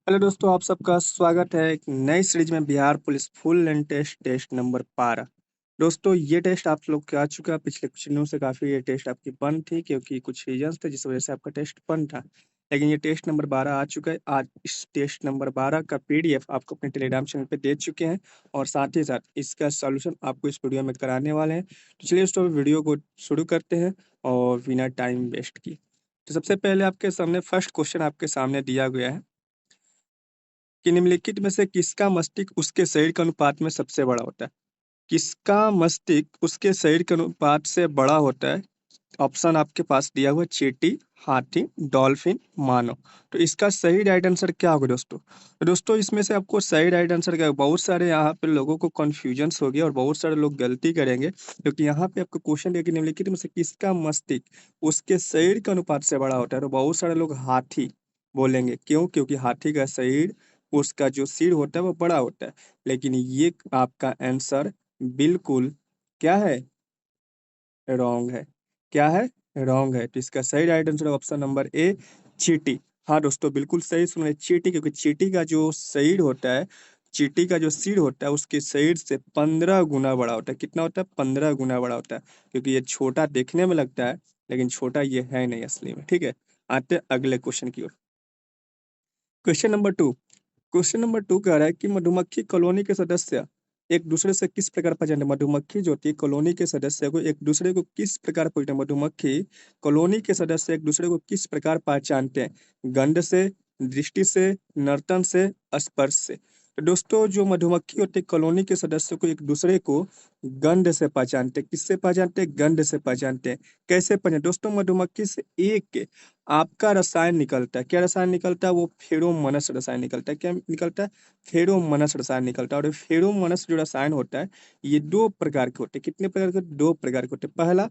Hello दोस्तों, आप सबका स्वागत है एक नई सीरीज में Bihar police full length test test number 12। दोस्तों, ये टेस्ट आप लोग के आ चुका है। पिछले कुछ दिनों से काफ़ी ये टेस्ट आपकी बंद थी क्योंकि कुछ रीजंस थे जिस वजह से आपका टेस्ट बंद था। लेकिन ये टेस्ट नंबर 12 आ चुका है। आज इस टेस्ट नंबर 12 का पीडीएफ आपको अपने टेलीग्राम चैनल पे दे चुके हैं और साथ ही साथ इसका सॉल्यूशन आपको इस वीडियो में कराने वाले हैं। तो चलिए दोस्तों, वीडियो को शुरू करते हैं और बिना टाइम वेस्ट किए। तो सबसे पहले आपके सामने फर्स्ट क्वेश्चन आपके सामने दिया गया है कि निम्नलिखित में से किसका मस्तिष्क उसके शरीर के अनुपात में सबसे बड़ा होता है। किसका मस्तिष्क उसके शरीर के अनुपात से बड़ा होता है। ऑप्शन आपके पास दिया हुआ है, चींटी, हाथी, डॉल्फिन, मानव। तो इसका सही राइट आंसर क्या होगा दोस्तों? तो दोस्तों, इसमें से आपको सही राइट आंसर क्या होगा? बहुत सारे यहाँ पे लोगों को कन्फ्यूजन हो गया और बहुत सारे लोग गलती करेंगे क्योंकि यहाँ पे आपको क्वेश्चन दिया कि निम्नलिखित में से किसका मस्तिष्क उसके शरीर के अनुपात से बड़ा होता है। तो बहुत सारे लोग हाथी बोलेंगे। क्यों? क्योंकि हाथी का शरीर, उसका जो सिर होता है वो बड़ा होता है। लेकिन ये आपका आंसर बिल्कुल क्या है? रॉन्ग है। क्या है? रॉन्ग है। तो इसका सही right answer option number A, चींटी। हाँ दोस्तों, बिल्कुल सही सुन रहे हैं, चींटी। क्योंकि चींटी का जो शरीर होता है, चींटी का जो सिर होता है उसके शरीर से 15 गुना बड़ा होता है। कितना होता है? 15 गुना बड़ा होता है। क्योंकि ये छोटा देखने में लगता है लेकिन छोटा ये है नहीं असली में। ठीक है, आते हैं अगले क्वेश्चन की ओर। Question number 2। क्वेश्चन नंबर 2 कह रहा है कि मधुमक्खी कॉलोनी के सदस्य एक दूसरे से किस प्रकार पहचानते हैं। मधुमक्खी जो होती है कॉलोनी के सदस्य को एक दूसरे को किस प्रकार पहचानते हैं। मधुमक्खी कॉलोनी के सदस्य एक दूसरे को किस प्रकार पहचानते हैं? गंध से, दृष्टि से, नर्तन से, स्पर्श से। तो दोस्तों, जो मधुमक्खी होती है कॉलोनी के सदस्य को एक दूसरे को गंध से पहचानते हैं। किससे पहचानते हैं? गंध से पहचानते हैं। कैसे पहचानते? दोस्तों, मधुमक्खी से एक आपका रसायन निकलता है। क्या रसायन निकलता है? वो फेरोमोनस रसायन निकलता है। क्या निकलता है? फेरोमोनस रसायन निकलता है। और ये फेरोमोनस जो रसायन होता है, ये दो प्रकार के होते हैं। कितने प्रकार के? दो प्रकार के होते हैं। पहला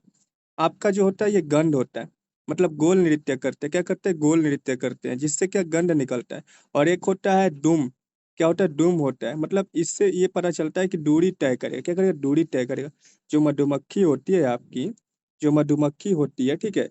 आपका जो होता है ये गंध होता है, मतलब गोल नृत्य करते हैं। क्या करते हैं? गोल नृत्य करते हैं, जिससे क्या गंध निकलता है। और एक होता है दुम। क्या होता है? दुम होता है, मतलब इससे ये पता चलता है कि दूरी तय करेगा। क्या करेगा? दूरी तय करेगा। जो मधुमक्खी होती है आपकी, जो मधुमक्खी होती है, ठीक है,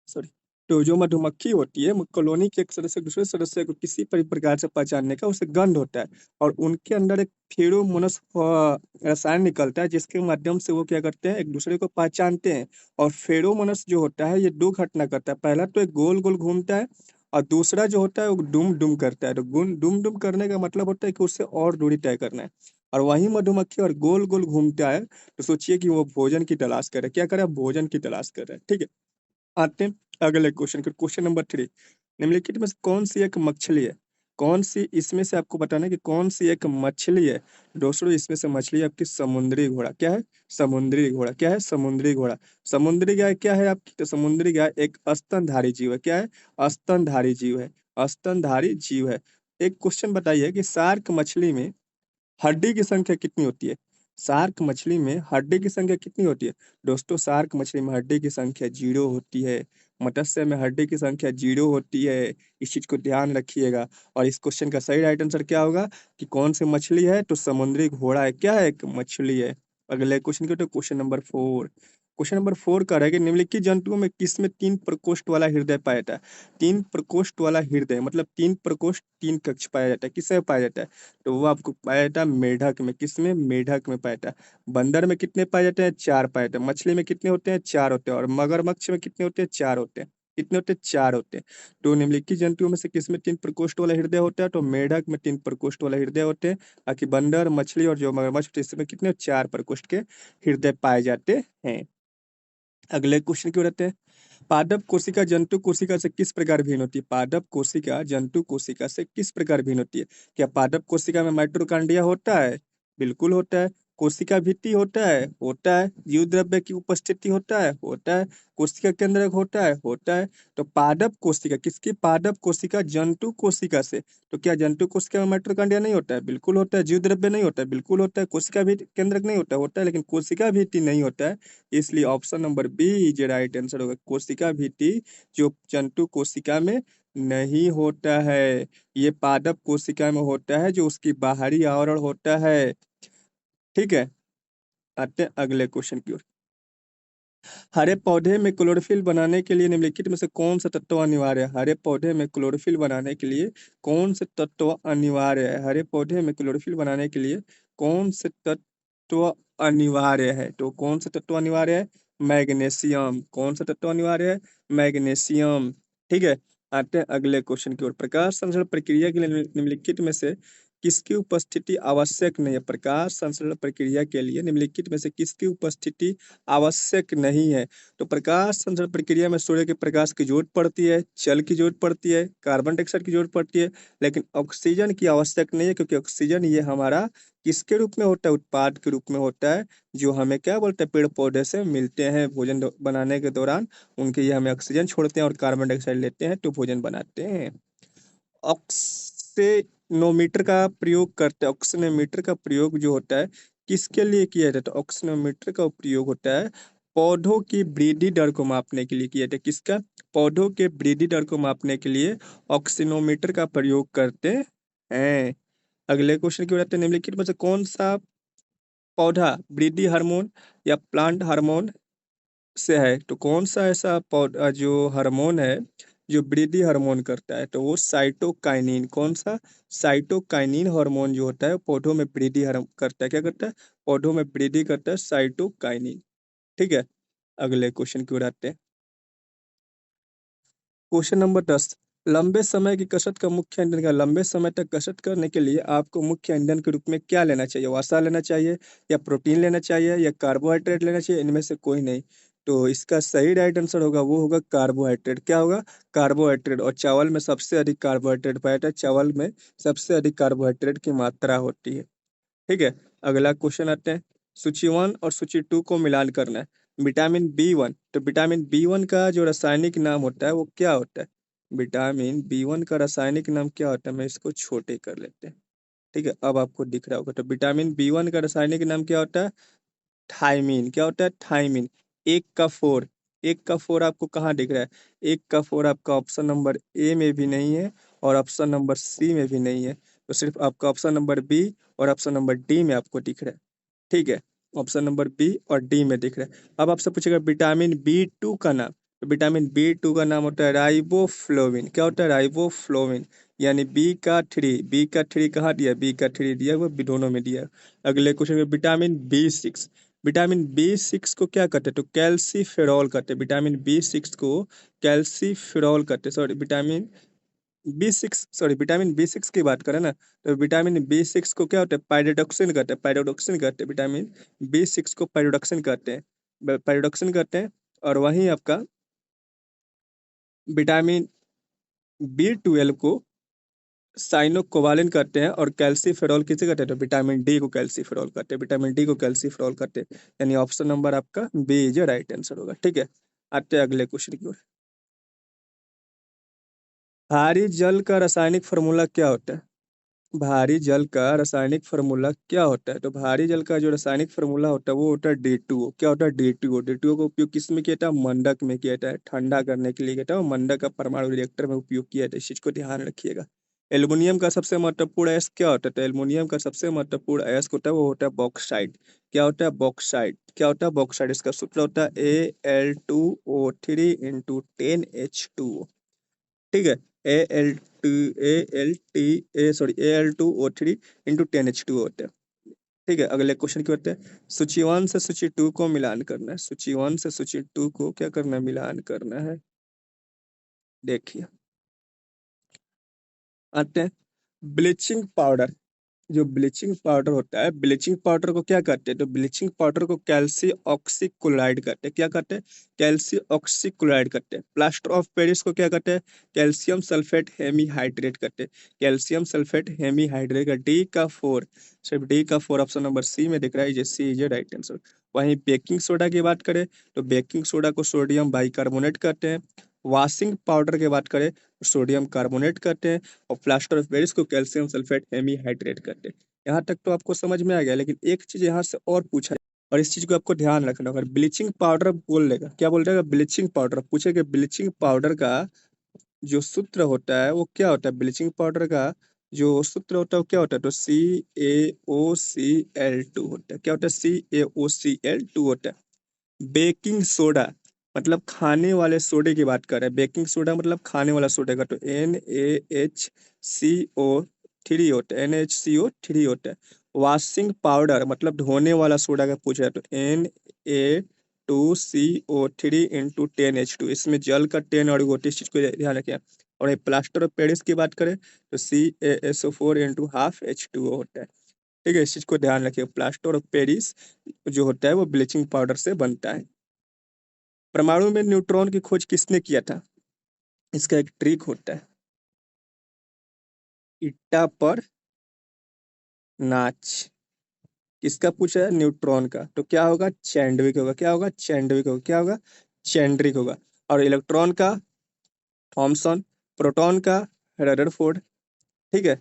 सॉरी, तो जो मधुमक्खी होती है कॉलोनी के एक सदस्य दूसरे सदस्य को किसी प्रकार से पहचानने का उसे गंध होता है। और उनके अंदर एक फेरोमोनस रसायन निकलता है जिसके माध्यम से वो क्या करते हैं? एक दूसरे को पहचानते हैं। और फेरोमोनस जो होता है ये दो घटना करता है। पहला तो एक गोल गोल घूमता है और दूसरा जो होता है वो डुम डुम करता है। तो डुम डुम करने का मतलब होता है कि उससे और दूरी तय करना है। और वही मधुमक्खी और गोल गोल घूमता है तो सोचिए कि वो भोजन की तलाश कर रहा है। क्या कर रहा है? भोजन की तलाश कर रहा है। ठीक है, आते हैं अगले क्वेश्चन के। Question number 3। निम्नलिखित में से कौन सी एक मछली है? कौन सी इसमें से आपको बताना है कि कौन सी एक मछली है। दोस्तों, इसमें से मछली आपकी समुद्री घोड़ा। क्या है? समुद्री घोड़ा। क्या है? समुद्री घोड़ा। समुद्री गाय क्या है आपकी? तो समुद्री गाय एक स्तनधारी जीव है। क्या है? स्तनधारी जीव है। स्तनधारी जीव है। एक क्वेश्चन बताइए कि शार्क मछली में हड्डी की संख्या कितनी होती है? शार्क मछली में हड्डी की संख्या कितनी होती है? दोस्तों, शार्क मछली में हड्डी की संख्या 0 होती है। मत्स्य में हड्डी की संख्या 0 होती है। इस चीज को ध्यान रखिएगा। और इस क्वेश्चन का सही राइट आंसर क्या होगा कि कौन सी मछली है? तो समुद्री घोड़ा है। क्या है? एक मछली है। अगले क्वेश्चन के, तो क्वेश्चन नंबर 4। क्वेश्चन नंबर 4 का है कि निम्नलिखित जंतुओं में किसमें 3 प्रकोष्ठ वाला हृदय पाया जाता है? 3 प्रकोष्ठ वाला हृदय मतलब 3 प्रकोष्ठ 3 कक्ष पाया जाता है। किसमें पाया जाता है? तो वो आपको पाया जाता है मेढक में। किसमें? मेढक में पाया जाता है। बंदर में कितने पाए जाते हैं? 4 पाए जाते हैं। मछली में कितने होते हैं? 4 होते हैं। और मगरमच्छ में कितने होते हैं? 4 होते हैं। कितने होते हैं? 4 होते हैं। तो निम्नलिखित जंतुओं में से किसमें 3 प्रकोष्ठ वाला हृदय होता है? तो मेढक में 3 प्रकोष्ठ वाला हृदय होते हैं। बाकी बंदर, मछली और जो मगरमच्छ होते हैं इसमें कितने? 4 प्रकोष्ठ के हृदय पाए जाते हैं। अगले क्वेश्चन की ओर आते हैं। पादप कोशिका जंतु कोशिका से किस प्रकार भिन्न होती है? पादप कोशिका जंतु कोशिका से किस प्रकार भिन्न होती है? क्या पादप कोशिका में माइटोकॉन्ड्रिया होता है? बिल्कुल होता है। कोशिका भित्ति होता है? होता है। जीव द्रव्य की उपस्थिति होता है? होता है। कोशिका केंद्रक होता है? होता है। तो पादप कोशिका किसकी? पादप कोशिका जंतु कोशिका से। तो क्या जंतु कोशिका में माइटोकॉन्ड्रिया नहीं होता है? बिल्कुल होता है। जीव द्रव्य नहीं होता है? बिल्कुल होता है। कोशिका भी केंद्रक नहीं होता है? होता है, लेकिन कोशिका भित्ति नहीं होता है। इसलिए option number B is right answer होगा। कोशिका भित्ति जो जंतु कोशिका में नहीं होता है, ये पादप कोशिका में होता है जो उसकी बाहरी आवरण होता है। ठीक है, आते हैं अगले क्वेश्चन की ओर। हरे पौधे में क्लोरोफिल बनाने के लिए निम्नलिखित में से कौन सा तत्व अनिवार्य है? हरे पौधे में क्लोरोफिल बनाने के लिए कौन से तत्व अनिवार्य है? हरे पौधे में क्लोरोफिल बनाने के लिए कौन से तत्व अनिवार्य है? तो कौन सा तत्व अनिवार्य है? मैग्नीशियम। कौन सा तत्व अनिवार्य है? मैग्नीशियम। ठीक है। आते हैं अगले क्वेश्चन की ओर। प्रकाश संश्लेषण प्रक्रिया के लिए निम्नलिखित में से किसकी उपस्थिति आवश्यक नहीं है? प्रकाश संश्लेषण प्रक्रिया के लिए निम्नलिखित में से किसकी उपस्थिति आवश्यक नहीं है? तो प्रकाश संश्लेषण प्रक्रिया में सूर्य के प्रकाश की जरूरत पड़ती है, जल की जरूरत पड़ती है, कार्बन डाइऑक्साइड की जरूरत पड़ती है, लेकिन ऑक्सीजन की आवश्यक नहीं है, क्योंकि ऑक्सीजन ये हमारा किसके रूप में होता है? उत्पाद के रूप में होता है, जो हमें क्या बोलते हैं? पेड़ पौधे से मिलते हैं भोजन बनाने के दौरान, उनके ये हमें ऑक्सीजन छोड़ते हैं और कार्बन डाइऑक्साइड लेते हैं तो भोजन बनाते हैं। ऑक्सीनोमीटर का प्रयोग करते हैं। ऑक्सीनोमीटर का प्रयोग जो होता है किसके लिए किया जाता है? ऑक्सीनोमीटर का प्रयोग होता है पौधों की वृद्धि दर को मापने के लिए किया जाता है। किसका? पौधों के वृद्धि दर को मापने के लिए ऑक्सीनोमीटर का प्रयोग करते हैं। अगले क्वेश्चन की ओर आते हैं। निम्नलिखित में से कौन सा पौधा वृद्धि हार्मोन या प्लांट हार्मोन से है? तो कौन सा ऐसा पौधा जो हार्मोन है जो वृद्धि हार्मोन करता है? तो वो साइटोकाइनिन। कौन सा? साइटोकाइनिन हार्मोन जो होता है पौधों में वृद्धि करता है। क्या करता है? पौधों में वृद्धि करता है साइटोकाइनिन। ठीक है। अगले क्वेश्चन की ओर आते हैं। Question number 10। लंबे समय की कसरत का मुख्य ईंधन क्या है? लंबे समय तक कसरत करने के लिए आपको मुख्य ईंधन के रूप में क्या लेना चाहिए? वसा लेना चाहिए, या प्रोटीन लेना चाहिए, या कार्बोहाइड्रेट लेना चाहिए? इनमें से कोई नहीं। तो इसका सही राइट आंसर होगा, वो होगा कार्बोहाइड्रेट। क्या होगा? कार्बोहाइड्रेट। और चावल में सबसे अधिक कार्बोहाइड्रेट पाया जाता है। चावल में सबसे अधिक कार्बोहाइड्रेट की मात्रा होती है। ठीक है। अगला क्वेश्चन आते हैं। सूची 1 और सूची 2 को मिलान करना है। विटामिन बी 1, तो विटामिन बी 1 का जो रासायनिक नाम होता है वो क्या होता है? विटामिन बी 1 का रासायनिक नाम क्या होता है? मैं इसको छोटे कर लेते हैं। ठीक है, अब आपको दिख रहा होगा। तो विटामिन बी 1 का रासायनिक नाम क्या होता है? थायमीन। क्या होता है? थायमीन। एक का फोर। एक का फोर आपको कहाँ दिख रहा है? एक का फोर आपका ऑप्शन नंबर ए में भी नहीं है और ऑप्शन नंबर सी में भी नहीं है, तो सिर्फ आपका ऑप्शन नंबर बी और ऑप्शन नंबर डी में आपको दिख रहा है। ठीक है। ऑप्शन नंबर बी और डी में दिख रहा है। अब आपसे पूछेगा विटामिन बी 2 का नाम। तो विटामिन बी 2 का नाम होता है राइबोफ्लोविन। क्या होता है? राइबोफ्लोविन। यानी बी का 3। बी का 3 कहाँ दिया? बी का 3 दिया हुआ दोनों में दिया है। अगले क्वेश्चन में विटामिन बी 6। विटामिन बी 6 को क्या कहते हैं? तो कैल्सीफेरॉल कहते हैं। विटामिन बी 6 को कैल्सीफेरॉल कहते हैं। सॉरी, विटामिन बी 6 की बात करें ना, तो विटामिन बी 6 को क्या होता है? पायरोडॉक्सिन कहते हैं। पायरोडॉक्सिन कहते हैं। विटामिन बी 6 को पायरोडॉक्सिन कहते हैं। पायरोडॉक्सिन कहते हैं। और वहीं आपका विटामिन बी 12 को साइनोकोवालिन कहते हैं। और कैल्सीफेरॉल किसे कहते हैं? तो विटामिन डी को कैल्सीफेरॉल कहते हैं। विटामिन डी को कैल्सीफेरॉल कहते हैं। यानी ऑप्शन नंबर आपका बी इज राइट आंसर होगा। ठीक है। आते हैं अगले क्वेश्चन की ओर। भारी जल का रासायनिक फार्मूला क्या होता है? भारी जल का रासायनिक फार्मूला क्या होता है? तो भारी जल का जो रासायनिक फार्मूला होता है वो होता है D2O। क्या होता है? D2O। D2O का उपयोग किस में किया जाता है? मंडक में किया जाता है, ठंडा करने के लिए किया जाता है। मंडक का परमाणु रिएक्टर में उपयोग किया जाता है। इस चीज को ध्यान रखिएगा। एल्युमिनियम का सबसे महत्वपूर्ण अयस्क क्या होता है? तो एल्युमिनियम का सबसे महत्वपूर्ण अयस्क होता है वो होता है बॉक्साइट। क्या होता है? बॉक्साइट। क्या होता है? बॉक्साइट। इसका सूत्र होता है Al2O3 × 10H2O। ठीक है। Al2O3 होता है। ठीक है। अगले क्वेश्चन की होते हैं। सूची 1 से सूची 2 को मिलान करना है। सूची 1 से सूची 2 को क्या करना है? मिलान करना है। देखिए, आते हैं ब्लीचिंग पाउडर। जो ब्लीचिंग पाउडर होता है, ब्लीचिंग पाउडर को क्या कहते हैं? तो ब्लीचिंग पाउडर को कैल्सी ऑक्सीक्लोराइड कहते हैं। क्या कहते हैं? कैल्सी ऑक्सीक्लोराइड कहते हैं। प्लास्टर ऑफ पेरिस को क्या कहते हैं? कैल्शियम सल्फेट हेमीहाइड्रेट कहते हैं। कैल्शियम सल्फेट हेमीहाइड्रेट का D का 4, सिर्फ D का 4 ऑप्शन नंबर सी में दिख रहा है। ये सी इज राइट आंसर। वहीं बेकिंग सोडा की बात करें तो बेकिंग सोडा को सोडियम बाइकार्बोनेट कहते हैं। वॉशिंग पाउडर की बात करें तो सोडियम कार्बोनेट कहते हैं। और प्लास्टर ऑफ पेरिस को कैल्शियम सल्फेट हेमीहाइड्रेट करते हैं। यहाँ तक तो आपको समझ में आ गया, लेकिन एक चीज यहाँ से और पूछा है, और इस चीज को आपको ध्यान रखना होगा। ब्लीचिंग पाउडर बोल लेगा, क्या बोल देगा? ब्लीचिंग पाउडर पूछेगा। ब्लीचिंग पाउडर का जो सूत्र होता है वो क्या होता है? ब्लीचिंग पाउडर का जो सूत्र होता है वो क्या होता है? तो CaOCl2 होता है। क्या होता है? CaOCl2 होता है। बेकिंग सोडा मतलब खाने वाले सोडे की बात कर रहे हैं। बेकिंग सोडा मतलब खाने वाला सोडे का, तो NaHCO3 होता है, NaHCO3 होता है। वॉशिंग पाउडर मतलब धोने वाला सोडा का पूछ रहा है, तो Na2CO3 × 10H2, इसमें जल का 10 और होती है, इस चीज को ध्यान रखिए। और ये प्लास्टर ऑफ पेरिस की बात करें तो CaSO4 × 12H2O होता है। ठीक है, इस चीज को ध्यान रखिए। प्लास्टर ऑफ पेरिस जो होता है वो ब्लीचिंग पाउडर से बनता है। परमाणु में न्यूट्रॉन की खोज किसने किया था? इसका एक ट्रिक होता है, इट्टा पर नाच। किसका पूछा है? न्यूट्रॉन का, तो क्या होगा? चैंडविक होगा। क्या होगा? चैंडविक होगा। क्या होगा? चैंड्रिक होगा। और इलेक्ट्रॉन का थॉमसन, प्रोटॉन का रदरफोर्ड। ठीक है।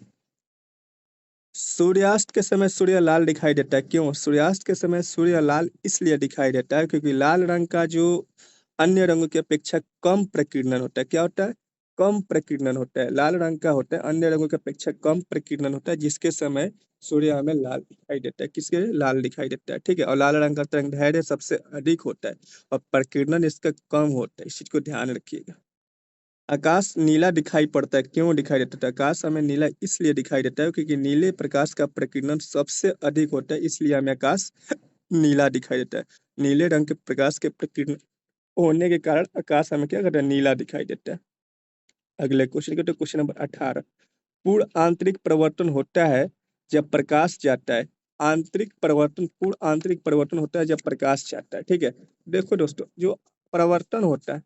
सूर्यास्त के समय सूर्य लाल दिखाई देता है, क्यों? सूर्यास्त के समय सूर्य लाल इसलिए दिखाई देता है क्योंकि लाल रंग का जो अन्य रंगों की अपेक्षा कम प्रकीर्णन होता है। क्या होता है? कम प्रकीर्णन होता है। लाल रंग का होता है, अन्य रंगों की अपेक्षा कम प्रकीर्णन होता है, जिसके समय सूर्य हमें लाल दिखाई देता है। किसके? लाल दिखाई देता है। ठीक है। और लाल रंग का तरंग दैर्ध्य सबसे अधिक होता है और प्रकीर्णन इसका कम होता है। इस चीज को ध्यान रखिएगा। आकाश नीला दिखाई पड़ता है, क्यों दिखाई देता है? आकाश हमें नीला इसलिए दिखाई देता है क्योंकि नीले प्रकाश का प्रकीर्णन सबसे अधिक होता है, इसलिए हमें आकाश नीला दिखाई देता है। नीले रंग के प्रकाश के प्रकीर्णन होने के कारण आकाश हमें क्या करता है? नीला दिखाई देता है। अगले क्वेश्चन के, तो क्वेश्चन नंबर 18। पूर्ण आंतरिक परिवर्तन होता है जब प्रकाश जाता है। पूर्ण आंतरिक परिवर्तन होता है जब प्रकाश जाता है। ठीक है। देखो दोस्तों, जो परिवर्तन होता है,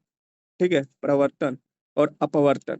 ठीक है, परिवर्तन और अपवर्तन,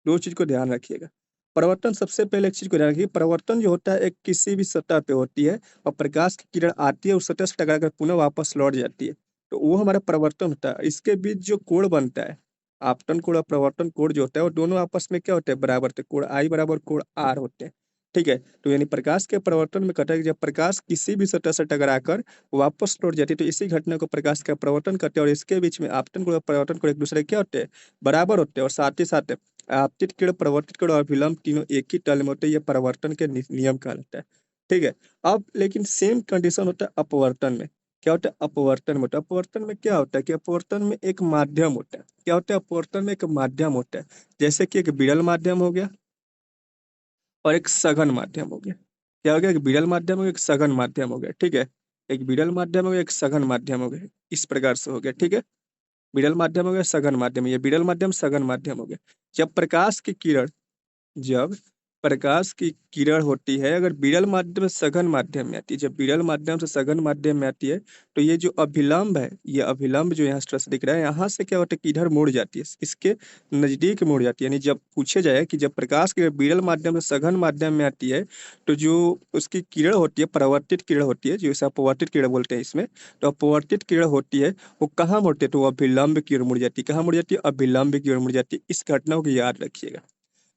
दो चीज को ध्यान रखिएगा। परिवर्तन, सबसे पहले एक चीज को ध्यान रखिए, परिवर्तन जो होता है एक किसी भी सतह पे होती है और प्रकाश की किरण आती है, उस सतह से टकरा कर पुनः वापस लौट जाती है, तो वो हमारा परिवर्तन होता है। इसके बीच जो कोण बनता है, आपतन कोण और प्रवर्तन कोण जो होता है, वो दोनों आपस में क्या होते हैं? बराबर होते हैं। कोण आई बराबर कोण आर होते हैं। ठीक है। तो यानी प्रकाश के परिवर्तन में कहता है कि जब प्रकाश किसी भी सतह से टकराकर वापस लौट जाती है, तो इसी घटना को प्रकाश का प्रवर्तन करते हैं। और इसके बीच में आपतन कोण और प्रवर्तन कोण एक दूसरे के क्या होते हैं? बराबर होते हैं। और साथ ही साथ आपतित किरण, प्रवर्तित किरण और विलंब तीनों एक ही तल में होते हैं। ये परिवर्तन के नियम कहलाता है। ठीक है। अब लेकिन सेम कंडीशन होता है अपवर्तन में। क्या होता है? अपवर्तन में होता है। अपवर्तन में क्या होता है कि अपवर्तन में एक माध्यम होता है। क्या होता है? अपवर्तन में एक माध्यम होता है, जैसे कि एक विरल माध्यम हो गया और एक सघन माध्यम हो गया। क्या हो गया? एक विरल माध्यम हो गया, एक सघन माध्यम हो गया। ठीक है। एक विरल माध्यम हो गया, एक सघन माध्यम हो गया, इस प्रकार से हो गया। ठीक है। विरल माध्यम हो गया, सघन माध्यम, ये विरल माध्यम सघन माध्यम हो गया। जब प्रकाश की किरण जब प्रकाश की किरण होती है, अगर विरल माध्यम से सघन माध्यम में आती है, जब विरल माध्यम से सघन माध्यम में आती है, तो ये जो अभिलंब है, ये अभिलंब जो यहाँ स्ट्रेस दिख रहा है, यहाँ से क्या होता है कि इधर मुड़ जाती है, इसके नजदीक मुड़ जाती है। यानी जब पूछे जाए कि जब प्रकाश की विरल माध्यम से सघन माध्यम में आती है, तो जो उसकी किरण होती है, परावर्तित किरण होती है, जो इसे अपवर्तित किरण बोलते हैं इसमें, तो अपवर्तित किरण होती है, वो कहाँ मुड़ती है? तो वो अभिलंब की ओर मुड़ जाती है। कहाँ मुड़ जाती है? अभिलंब की ओर मुड़ जाती है। इस घटना को याद रखिएगा।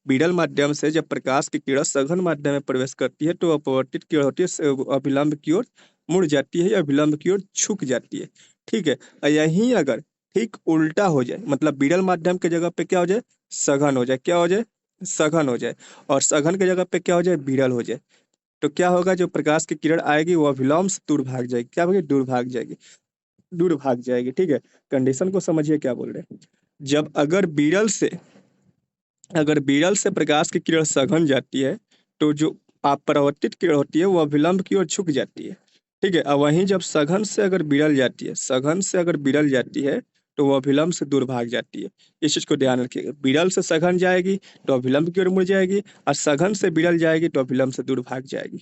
विरल माध्यम से जब प्रकाश की किरण सघन माध्यम में प्रवेश करती है, तो अपवर्तित किरण होती है, अभिलंब की ओर मुड़ जाती है या अभिलंब की ओर झुक जाती है। ठीक है। और यहीं अगर ठीक उल्टा हो जाए, मतलब विरल माध्यम के जगह पे क्या हो जाए? सघन हो जाए। क्या हो जाए? सघन हो जाए। और सघन के जगह पे क्या हो जाए? विरल हो जाए। तो क्या होगा? जो प्रकाश की किरण आएगी वो अभिलंब से दूर भाग जाएगी। क्या होगी? दूर भाग जाएगी। दूर भाग जाएगी। ठीक है। कंडीशन को समझिए क्या बोल रहे हैं। जब अगर विरल से प्रकाश की किरण सघन जाती है, तो जो अपरावर्तित किरण होती है वो अभिलंब की ओर झुक जाती है। ठीक है। और वहीं जब सघन से अगर विरल जाती है, तो वो अभिलंब से दूर भाग जाती है। इस चीज को ध्यान रखिएगा। विरल से सघन जाएगी तो अभिलंब की ओर मुड़ जाएगी, और सघन से विरल जाएगी तो अभिलंब से दूर भाग जाएगी।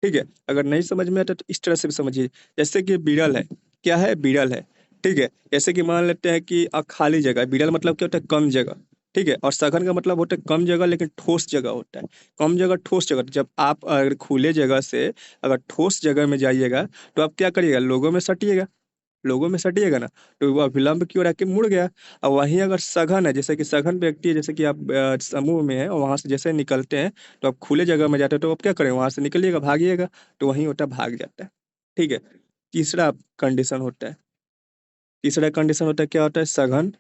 ठीक है। अगर नहीं समझ में आता तो इस तरह से भी समझिए। जैसे कि विरल है, क्या है? विरल है। ठीक है। जैसे कि मान लेते हैं कि खाली जगह, विरल मतलब क्या होता है? कम जगह। ठीक है। और सघन का मतलब होता है कम जगह लेकिन ठोस जगह होता है। कम जगह ठोस जगह, तो जब आप अगर खुले जगह से अगर ठोस जगह में जाइएगा, तो आप क्या करिएगा? लोगों में सटिएगा ना, तो वो विलंब की ओर आके मुड़ गया। और वहीं अगर सघन है, जैसे कि सघन व्यक्ति है, जैसे कि आप समूह में है और वहां से जैसे निकलते हैं, तो आप खुले जगह में जाते हो, तो आप क्या करें? वहां से निकलिएगा, भागिएगा, तो वहीं होता है भाग जाता है। ठीक है। तीसरा कंडीशन होता है तीसरा कंडीशन होता है, क्या होता है? सघन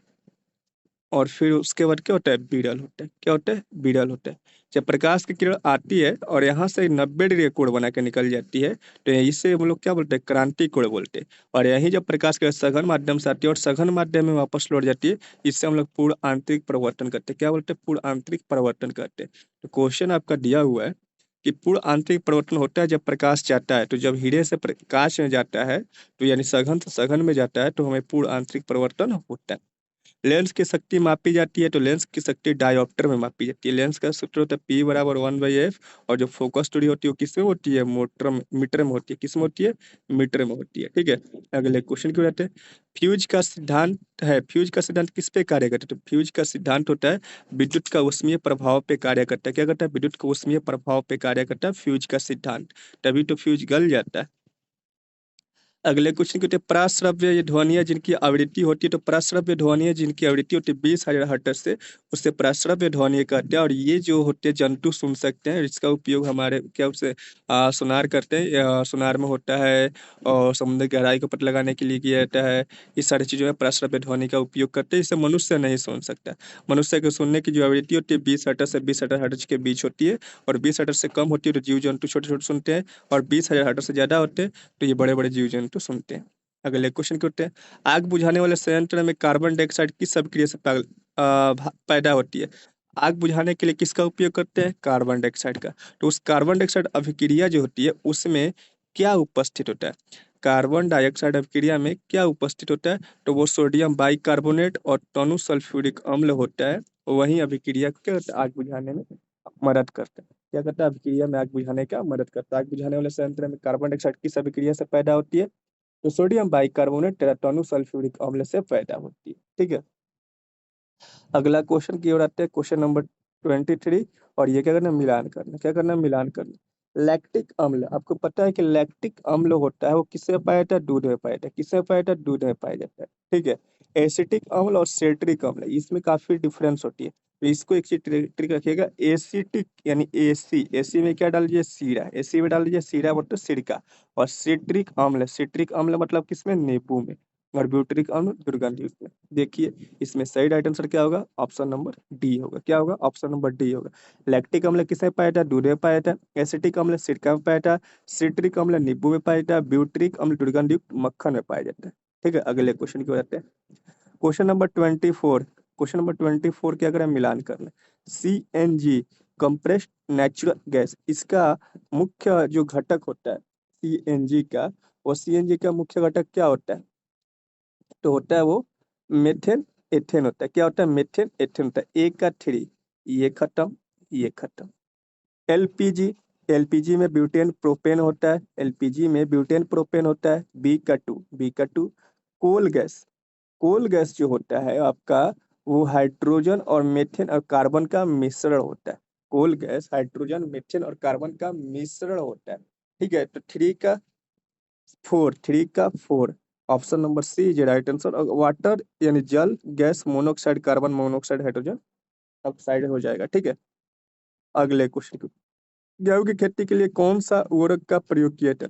और फिर उसके बाद क्या होता है, विरल होता है। क्या होता है, विरल होता है। जब प्रकाश की किरण आती है और यहाँ से 90 डिग्री कोण बना के निकल जाती है, तो इससे हम लोग क्या बोलते हैं, क्रांति कोण बोलते हैं। और यही जब प्रकाश के सघन माध्यम से आती है और सघन माध्यम में वापस लौट जाती है, इससे हम लोग पूर्ण आंतरिक परिवर्तन करते हैं। क्या बोलते हैं, पूर्ण आंतरिक परिवर्तन करते हैं। तो क्वेश्चन आपका दिया हुआ है कि पूर्ण आंतरिक परिवर्तन होता है जब प्रकाश जाता है। तो जब हीरे से प्रकाश में जाता है, तो यानी सघन से सघन में जाता है, तो हमें पूर्ण आंतरिक परिवर्तन होता है। लेंस की शक्ति मापी जाती है, तो लेंस की शक्ति डायोप्टर में मापी जाती है। लेंस का सूत्र होता है P बराबर 1/f। और जो फोकस दूरी होती है वो किसमें होती है, मीटर में होती है। किसमें होती है, मीटर में होती है। ठीक है, अगले क्वेश्चन की रहते हैं। फ्यूज का सिद्धांत है, फ्यूज का सिद्धांत किस पे कार्य करता है, तो फ्यूज का सिद्धांत होता है विद्युत का ऊष्मीय प्रभाव पे कार्य करता है। क्या करता है, विद्युत का ऊष्मीय प्रभाव पे कार्य करता है फ्यूज का सिद्धांत, तभी तो फ्यूज गल जाता है। अगले क्वेश्चन कहते हैं प्रस्रव्य ध्वनियाँ जिनकी आवृत्ति होती है, तो प्रस्रव्य ध्वनियाँ जिनकी आवृत्ति होती है 20,000 हर्ट्ज से, उससे प्रस्रव्य ध्वनि कहते हैं। और ये जो होते हैं जंतु सुन सकते हैं, इसका उपयोग हमारे क्या उसे सुनार करते हैं, सुनार में होता है। और समुद्र की गहराई को पता लगाने के लिए किया जाता है। इस सारी चीज़ों में प्रस्रव्य ध्वनि का उपयोग करते हैं। इसे मनुष्य नहीं सुन सकता। मनुष्य के सुनने की जो आवृत्ति होती है 20 हर्ट्ज से 20,000 हर्ट्ज के बीच होती है। और 20 हर्ट्ज से कम होती है तो जीव जंतु छोटे छोटे सुनते हैं। और 20,000 हर्ट्ज से ज्यादा होते हैं तो ये बड़े बड़े जीव जंतु सुनते हैं। अगले क्वेश्चन के उत्तर, आग बुझाने वाले संयंत्र में कार्बन डाइऑक्साइड किस अभिक्रिया से पैदा होती है। आग बुझाने के लिए किसका उपयोग करते हैं, कार्बन डाइऑक्साइड का। तो उस कार्बन डाइऑक्साइड अभिक्रिया जो होती है उसमें क्या उपस्थित होता है, कार्बन डाइऑक्साइड अभिक्रिया में क्या उपस्थित होता है, तो वो सोडियम बाइकार्बोनेट और टोनु सल्फ्यूरिक अम्ल होता है। वही अभिक्रिया को क्या होता है, आग बुझाने में मदद करता है। क्या करता है, अभिक्रिया में आग बुझाने का मदद करता है। आग बुझाने वाले संयंत्र में कार्बन डाइऑक्साइड किस अभिक्रिया से पैदा होती है, तो सोडियम बाइकार्बोनेट टेराटोनु सल्फ्यूरिक अम्ल से पैदा होती है। ठीक है, अगला क्वेश्चन की ओर आते हैं, क्वेश्चन नंबर 23। और ये क्या करना है, मिलान करना। क्या करना है, मिलान करना। लैक्टिक अम्ल, आपको पता है कि लैक्टिक अम्ल होता है वो किससे पाया जाता है, दूध में पाया जाता है। किससे पाया जाता है, दूध में पाया जाता है। ठीक है, एसिटिक अम्ल और सेट्रिक अम्ल, इसमें काफी डिफरेंस होती है। तो इसको एक चीज ट्रिक रखिएगा, एसिटिक यानी एसी, एसी में क्या डाल दीजिए, सीरा, एसी में डाल दीजिए सीरा मतलब सिरका। और सिट्रिक अम्ल, सिट्रिक अम्ल मतलब किसमें, नींबू में। और ब्यूटरिक अम्ल दुर्गंध युक्त में। देखिए इसमें सही राइट आंसर क्या होगा, ऑप्शन नंबर डी होगा। क्या होगा, ऑप्शन नंबर डी होगा। लैक्टिक अम्ल किसमें पाया जाता है, दूध में पाया जाता है। एसिटिक अम्ल सिरका में पाया जाता है। सिट्रिक अम्ल नींबू में पाया जाता है। ब्यूटरिक अम्ल दुर्गंध युक्त मक्खन में पाया जाता है। ठीक है, अगले क्वेश्चन की ओर आते हैं। क्वेश्चन नंबर 24, क्वेश्चन नंबर 24 क्या करें, मिलान कर लें। CNG कंप्रेस्ड नेचुरल गैस, इसका मुख्य जो घटक होता है CNG का, वो CNG का मुख्य घटक क्या होता है, तो होता है वो मेथेन एथेन होता है। क्या होता है, मेथेन एथेन होता है। एक का 3, ये खत्म, ये खत्म। एलपीजी, एलपीजी में ब्यूटेन प्रोपेन होता है। एलपीजी में ब्यूटेन प्रोपेन होता है। बी का two. Coal gas, coal gas जो होता है आपका, वो हाइड्रोजन और मीथेन और कार्बन का मिश्रण होता है। कोल गैस हाइड्रोजन मीथेन और कार्बन का मिश्रण होता है। ठीक है, तो 3 का 4, option number C is right answer. Water यानी जल, gas monoxide, carbon monoxide, hydrogen oxide हो जाएगा। ठीक है, अगले क्वेश्चन, गेहूं की खेती के लिए कौन सा उर्वरक का प्रयोग किया था।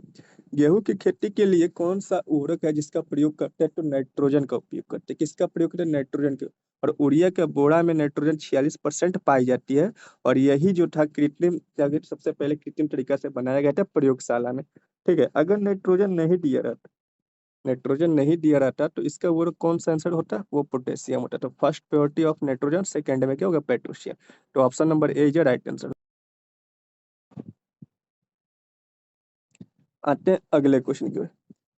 गेहूं की खेती के लिए कौन सा उर्वरक है जिसका प्रयोग करते हैं, तो नाइट्रोजन का उपयोग करते हैं। किसका प्रयोग करते हैं, नाइट्रोजन के। और यूरिया के बोरा में नाइट्रोजन 46% पाई जाती है। और यही जो था कृत्रिम, सबसे पहले कृत्रिम तरीका से बनाया गया था प्रयोगशाला में। ठीक है, अगर नाइट्रोजन नहीं दिया रहता तो इसका उर्वरक कौन सा आंसर होता, वो पोटेशियम होता। तो first purity of nitrogen, second में क्या होगा, पोटेशियम। तो option number A is right answer. आते हैं अगले क्वेश्चन की ओर।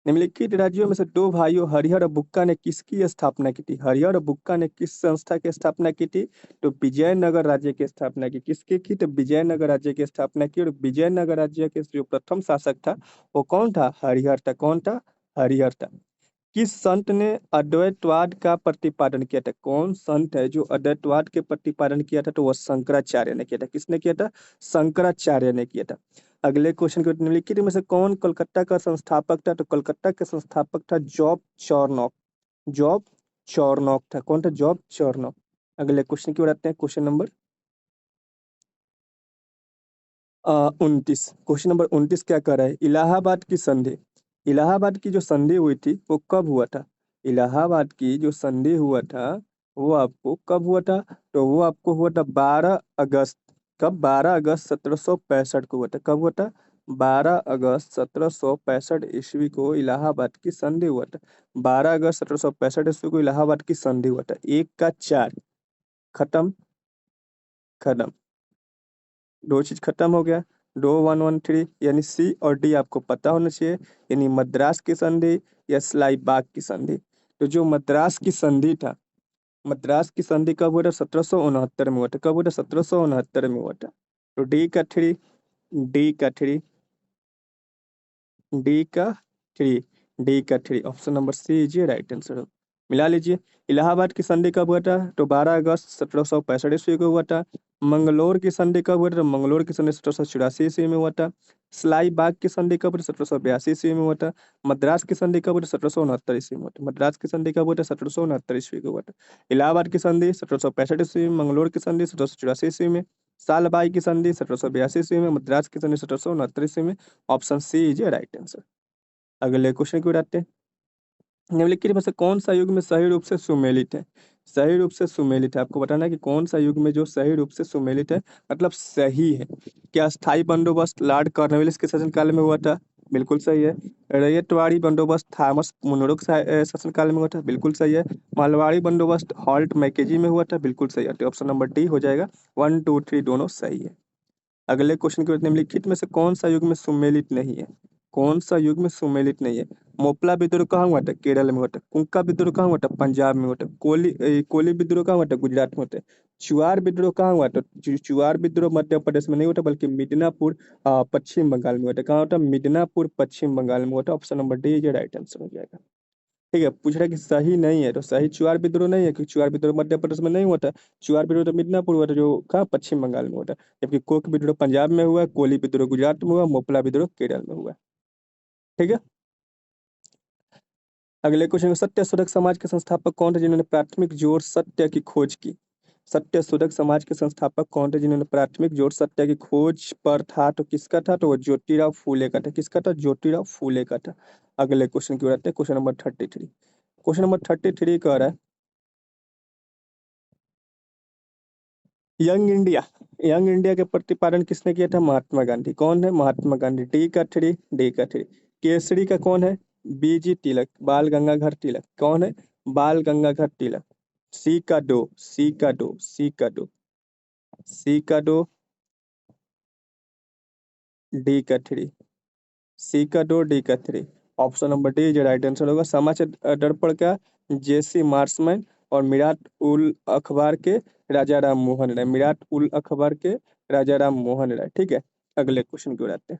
निम्नलिखित राज्यों में से दो भाइयों हरिहर और बुक्का ने किसकी स्थापना की थी। हरिहर और बुक्का ने किस संस्था की स्थापना की थी, तो विजयनगर राज्य की स्थापना की। किसकी की, तो विजयनगर राज्य की स्थापना की। और विजयनगर राज्य के जो प्रथम शासक था वो कौन था, हरिहर था। कौन था, हरिहर था। किस संत ने अद्वैतवाद का प्रतिपादन किया था, कौन संत है जो अद्वैतवाद के प्रतिपादन किया था, तो वह शंकराचार्य ने किया था। किसने किया था, शंकराचार्य ने किया था। अगले क्वेश्चन को, निम्नलिखित में से कौन कोलकाता का संस्थापक था, तो कोलकाता के संस्थापक था जॉब चॉर्नोक। जॉब चॉर्नोक था। कौन था, जॉब चॉर्नोक। अगले क्वेश्चन की ओर आते हैं, क्वेश्चन नंबर 29। क्वेश्चन नंबर 29 क्या कर रहा है, इलाहाबाद की संधि। इलाहाबाद की जो संधि हुई थी वो कब हुआ था, इलाहाबाद की जो संधि हुआ था वो आपको कब हुआ था? तो वो आपको हुआ था 12 अगस्त। कब? 12 अगस्त 1765 को हुआ था। कब हुआ था? 12 अगस्त 1765 को इलाहाबाद की संधि हुआ था। 12 अगस्त 1765 को इलाहाबाद की संधि हुआ था। एक का चार, खत्म। खत्म। दो चीज खत्म हो गया। दो 113 यानी सी और डी आपको पता होना चाहिए, यानी मद्रास की संधि या सलाई बाग की संधि। तो जो मद्रास की संधि था, मद्रास की संधि कब हुआ था? 1769 में हुआ था। कब हुआ था? 1769 में हुआ था। तो डी का थ्री, डी का थ्री डी का three, option number C is right answer. मिला लीजिए। इलाहाबाद की संधि कब हुआ था? तो 12 अगस्त 1765 को हुआ था। मंगलोर की संधि कब हुआ था? तो मंगलोर की संधि 1784 में हुआ था। सलाई बाग की संधि कब हुआ था? 1782 में हुआ था। मद्रास की संधि कब हुआ था? 1769 में हुआ था। मद्रास की संधि कब हुआ था? 1769 को हुआ था। इलाहाबाद की संधि 1765 में, मंगलोर की संधि 1784 में, सालबाई की संधि 1782 में, मद्रास की संधि 1769 में। Option C is right answer. अगले क्वेश्चन की ओर आते हैं। निम्नलिखित में से कौन सा युग में सही रूप से सुमेलित है? सही रूप से सुमेलित है, आपको बताना है कि कौन सा युग में जो सही रूप से सुमेलित है, मतलब सही है। क्या स्थायी बंदोबस्त लॉर्ड कॉर्नवालिस के शासनकाल में हुआ था? बिल्कुल सही है। रैयतवाड़ी बंदोबस्त थॉमस मुनरो के शासनकाल में हुआ था? बिल्कुल सही है। मालवाड़ी बंदोबस्त हॉल्ट मैकेजी में हुआ था? बिल्कुल सही है। तो ऑप्शन नंबर डी हो जाएगा। 1 2 3 दोनों सही है। अगले क्वेश्चन के निम्नलिखित में से कौन सा युग में सुमेलित नहीं है? कौन सा युग में सुमेलित नहीं है? मोपला विद्रोह कहाँ हुआ था? केरल में हुआ था। कुंका विद्रोह कहाँ हुआ था? पंजाब में हुआ था। कोली विद्रोह कहाँ हुआ था? गुजरात में हुआ था। चुआर विद्रोह कहाँ हुआ था? चुआर विद्रोह मध्य प्रदेश में नहीं हुआ था, बल्कि मिदनापुर पश्चिम बंगाल में हुआ था। कहाँ हुआ था? मिदनापुर पश्चिम बंगाल में हुआ था। ऑप्शन नंबर डी जो राइट आंसर हो जाएगा। ठीक है, पूछ रहा है कि सही नहीं है, तो सही चुआर विद्रोह नहीं है, क्योंकि चुआर विद्रोह मध्य प्रदेश में नहीं हुआ था। चुआर विद्रोह तो मिदनापुर हुआ था, जो कहाँ पश्चिम बंगाल में हुआ था। जबकि कोक विद्रोह पंजाब में हुआ, कोली विद्रोह गुजरात में हुआ, मोपला विद्रोह केरल में हुआ। ठीक है। अगले क्वेश्चन, सत्य शोधक समाज के संस्थापक कौन थे जिन्होंने प्राथमिक जोर सत्य की खोज की? सत्य शोधक समाज के संस्थापक कौन थे जिन्होंने प्राथमिक जोर सत्य की खोज पर था? तो किसका था? तो वो ज्योतिराव फूले का था। किसका था? ज्योतिराव फूले का था। अगले क्वेश्चन की ओर आते हैं। Question number 33। क्वेश्चन नंबर 33 कह रहा है, यंग इंडिया, यंग इंडिया के प्रतिपादन किसने किया था? महात्मा गांधी। कौन है? महात्मा गांधी। डी का थ्री। केसरी का कौन है? बीजी तिलक, बाल गंगाधर तिलक। कौन है? बाल गंगाधर तिलक। सी का दो, डी का थ्री, डी का थ्री। ऑप्शन नंबर डी जो राइट आंसर होगा। समाचार दर्पण का जेसी मार्समैन और मिराट उल अखबार के राजा राम मोहन राय। मिराट उल अखबार के राजा राम मोहन राय। ठीक है। अगले क्वेश्चन की ओर आते हैं।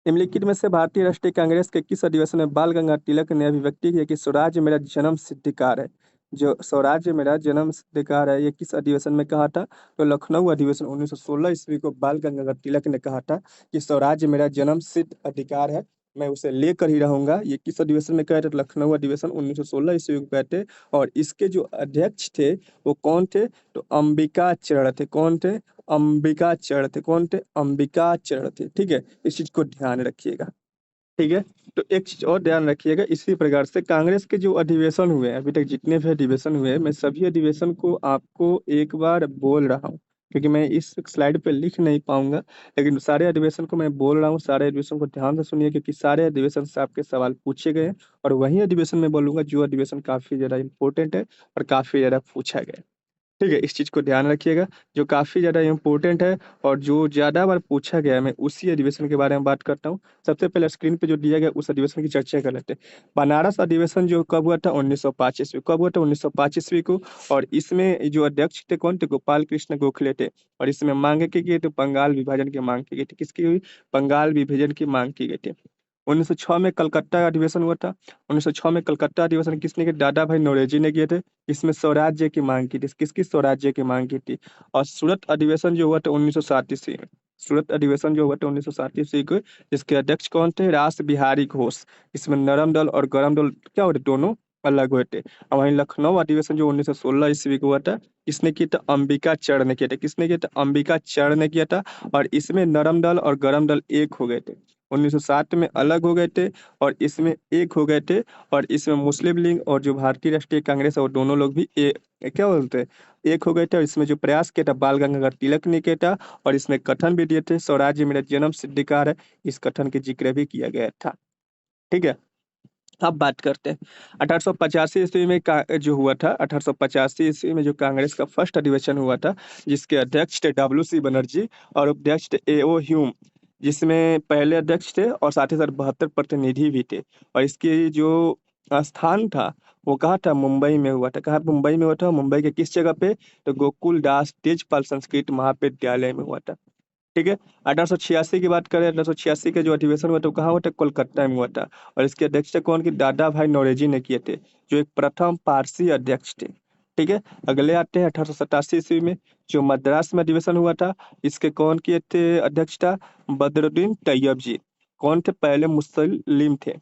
निम्नलिखित में से भारतीय राष्ट्रीय कांग्रेस के किस अधिवेशन में बाल गंगाधर तिलक ने अभिव्यक्ति की है कि स्वराज्य मेरा जन्म सिद्धिकार है? जो स्वराज्य मेरा जन्म सिद्धिकार है, ये किस अधिवेशन में कहा था? तो लखनऊ अधिवेशन 1916 ईस्वी को बाल गंगाधर तिलक ने कहा था कि स्वराज्य मेरा जन्म सिद्ध अधिकार है, मैं उसे लेकर ही रहूंगा। ये किस अधिवेशन में कहे थे? तो लखनऊ अधिवेशन 1916 ईस्वी को कहे थे। और इसके जो अध्यक्ष थे वो कौन थे? तो अंबिकाचरण थे। कौन थे? अंबिकाचरण थे। कौन थे? अंबिकाचरण थे। ठीक है, इस चीज को ध्यान रखिएगा। ठीक है। तो एक चीज और ध्यान रखिएगा, इसी प्रकार से कांग्रेस के जो अधिवेशन हुए हैं, अभी तक जितने भी अधिवेशन हुए हैं, मैं सभी अधिवेशन को आपको एक बार बोल रहा हूँ, क्योंकि मैं इस स्लाइड पे लिख नहीं पाऊंगा। लेकिन सारे अधिवेशन को मैं बोल रहा हूँ, सारे अधिवेशन को ध्यान से सुनिए, क्योंकि सारे अधिवेशन से आपके सवाल पूछे गए हैं। और वही अधिवेशन में बोलूंगा जो अधिवेशन काफी ज्यादा इंपॉर्टेंट है और काफी ज्यादा पूछा गया है। ठीक है, इस चीज को ध्यान रखिएगा। जो काफी ज्यादा इंपॉर्टेंट है और जो ज्यादा बार पूछा गया है, मैं उसी अधिवेशन के बारे में बात करता हूँ। सबसे पहले स्क्रीन पे जो दिया गया उस अधिवेशन की चर्चा कर लेते हैं। बनारस अधिवेशन जो कब हुआ था? 1905 ईस्वी। कब हुआ था? 1905 ईस्वी को। और इसमें जो अध्यक्ष थे कौन थे? गोपाल कृष्ण गोखले थे। और इसमें मांग की गई तो बंगाल विभाजन की मांग की गई थी। किसकी हुई? बंगाल विभाजन की मांग की गई थी। 1906 में कलकत्ता अधिवेशन हुआ था। 1906 में कलकत्ता अधिवेशन किसने किया? दादा भाई नौरोजी ने किए थे। इसमें स्वराज्य की मांग की थी। किसकी स्वराज्य की मांग की थी? और सूरत अधिवेशन जो हुआ था 1907 ईस्वी में। सूरत अधिवेशन जो हुआ था 1907 ईस्वी को, जिसके अध्यक्ष कौन थे? रास बिहारी घोष। इसमें नरम दल और गरम दल क्या हुए थे? दोनों अलग हुए थे। और वहीं लखनऊ अधिवेशन जो 1916 ईस्वी को हुआ था, किसने किया था? अंबिका चरण ने किया था। किसने किया था? अंबिका चरण ने किया था। और इसमें नरम दल और गरम दल एक हो गए थे। 1960 में अलग हो गए थे और इसमें एक हो गए थे। और इसमें मुस्लिम लीग और जो भारतीय राष्ट्रीय कांग्रेस है वो दोनों लोग भी क्या बोलते हैं, एक हो गए थे। और इसमें जो प्रयास किया था बाल गंगाधर तिलक ने किया था। और इसमें कथन भी दिए थे, स्वराज्य मेरा जन्म सिद्धिकार है। इस कथन के जिक्र भी किया गया था। ठीक है, अब बात करते हैं 1885 ईस्वी में जो हुआ था। 1885 ईस्वी में जो कांग्रेस का फर्स्ट अधिवेशन हुआ था, जिसके अध्यक्ष थे WC बनर्जी और उपाध्यक्ष थे AO ह्यूम, जिसमें पहले अध्यक्ष थे और साथ ही साथ 72 प्रतिनिधि भी थे। और इसकी जो स्थान था वो कहाँ था, मुंबई में हुआ था। कहाँ मुंबई में हुआ था, मुंबई के किस जगह पे, तो गोकुल दास तेजपाल संस्कृत महाविद्यालय में हुआ था। ठीक है, 1886 की बात करें, 1886 के जो अधिवेशन हुआ था वो कहाँ हुआ था, कोलकाता में हुआ था। और इसकी अध्यक्षता कौन की, दादा भाई नौरोजी ने किए थे, जो एक प्रथम पारसी अध्यक्ष थे। ठीक है, अगले आते हैं 1887 ईस्वी में जो मद्रास में अधिवेशन हुआ था। इसके कौन किए थे अध्यक्षता, बदरुद्दीन तैयब जी। कौन थे, पहले मुस्लिम थे।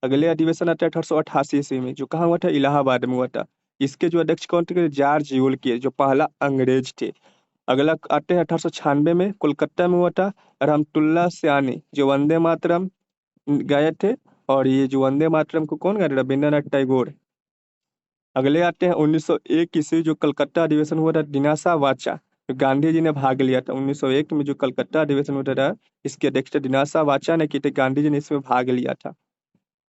अगले अधिवेशन आता है 1888 ईस्वी में, जो कहाँ हुआ था, इलाहाबाद में हुआ था। इसके जो अध्यक्ष कौन थे, जॉर्ज यूल के, जो पहला अंग्रेज थे। अगला आते हैं 1896 में, कोलकाता में हुआ था। रहमतुल्लाह सियानी जो वंदे मातरम गाए थे। और ये जो वंदे मातरम को कौन गाया था, रविंद्रनाथ टैगोर। अगले आते हैं 1901 ईस्वी, जो कलकत्ता अधिवेशन हुआ था, दिनासा वाचा, जो गांधी जी ने भाग लिया था। 1901 में जो कलकत्ता अधिवेशन हुआ था, इसकी अध्यक्षता दिनासा वाचा ने की थी, गांधी जी ने इसमें भाग लिया था।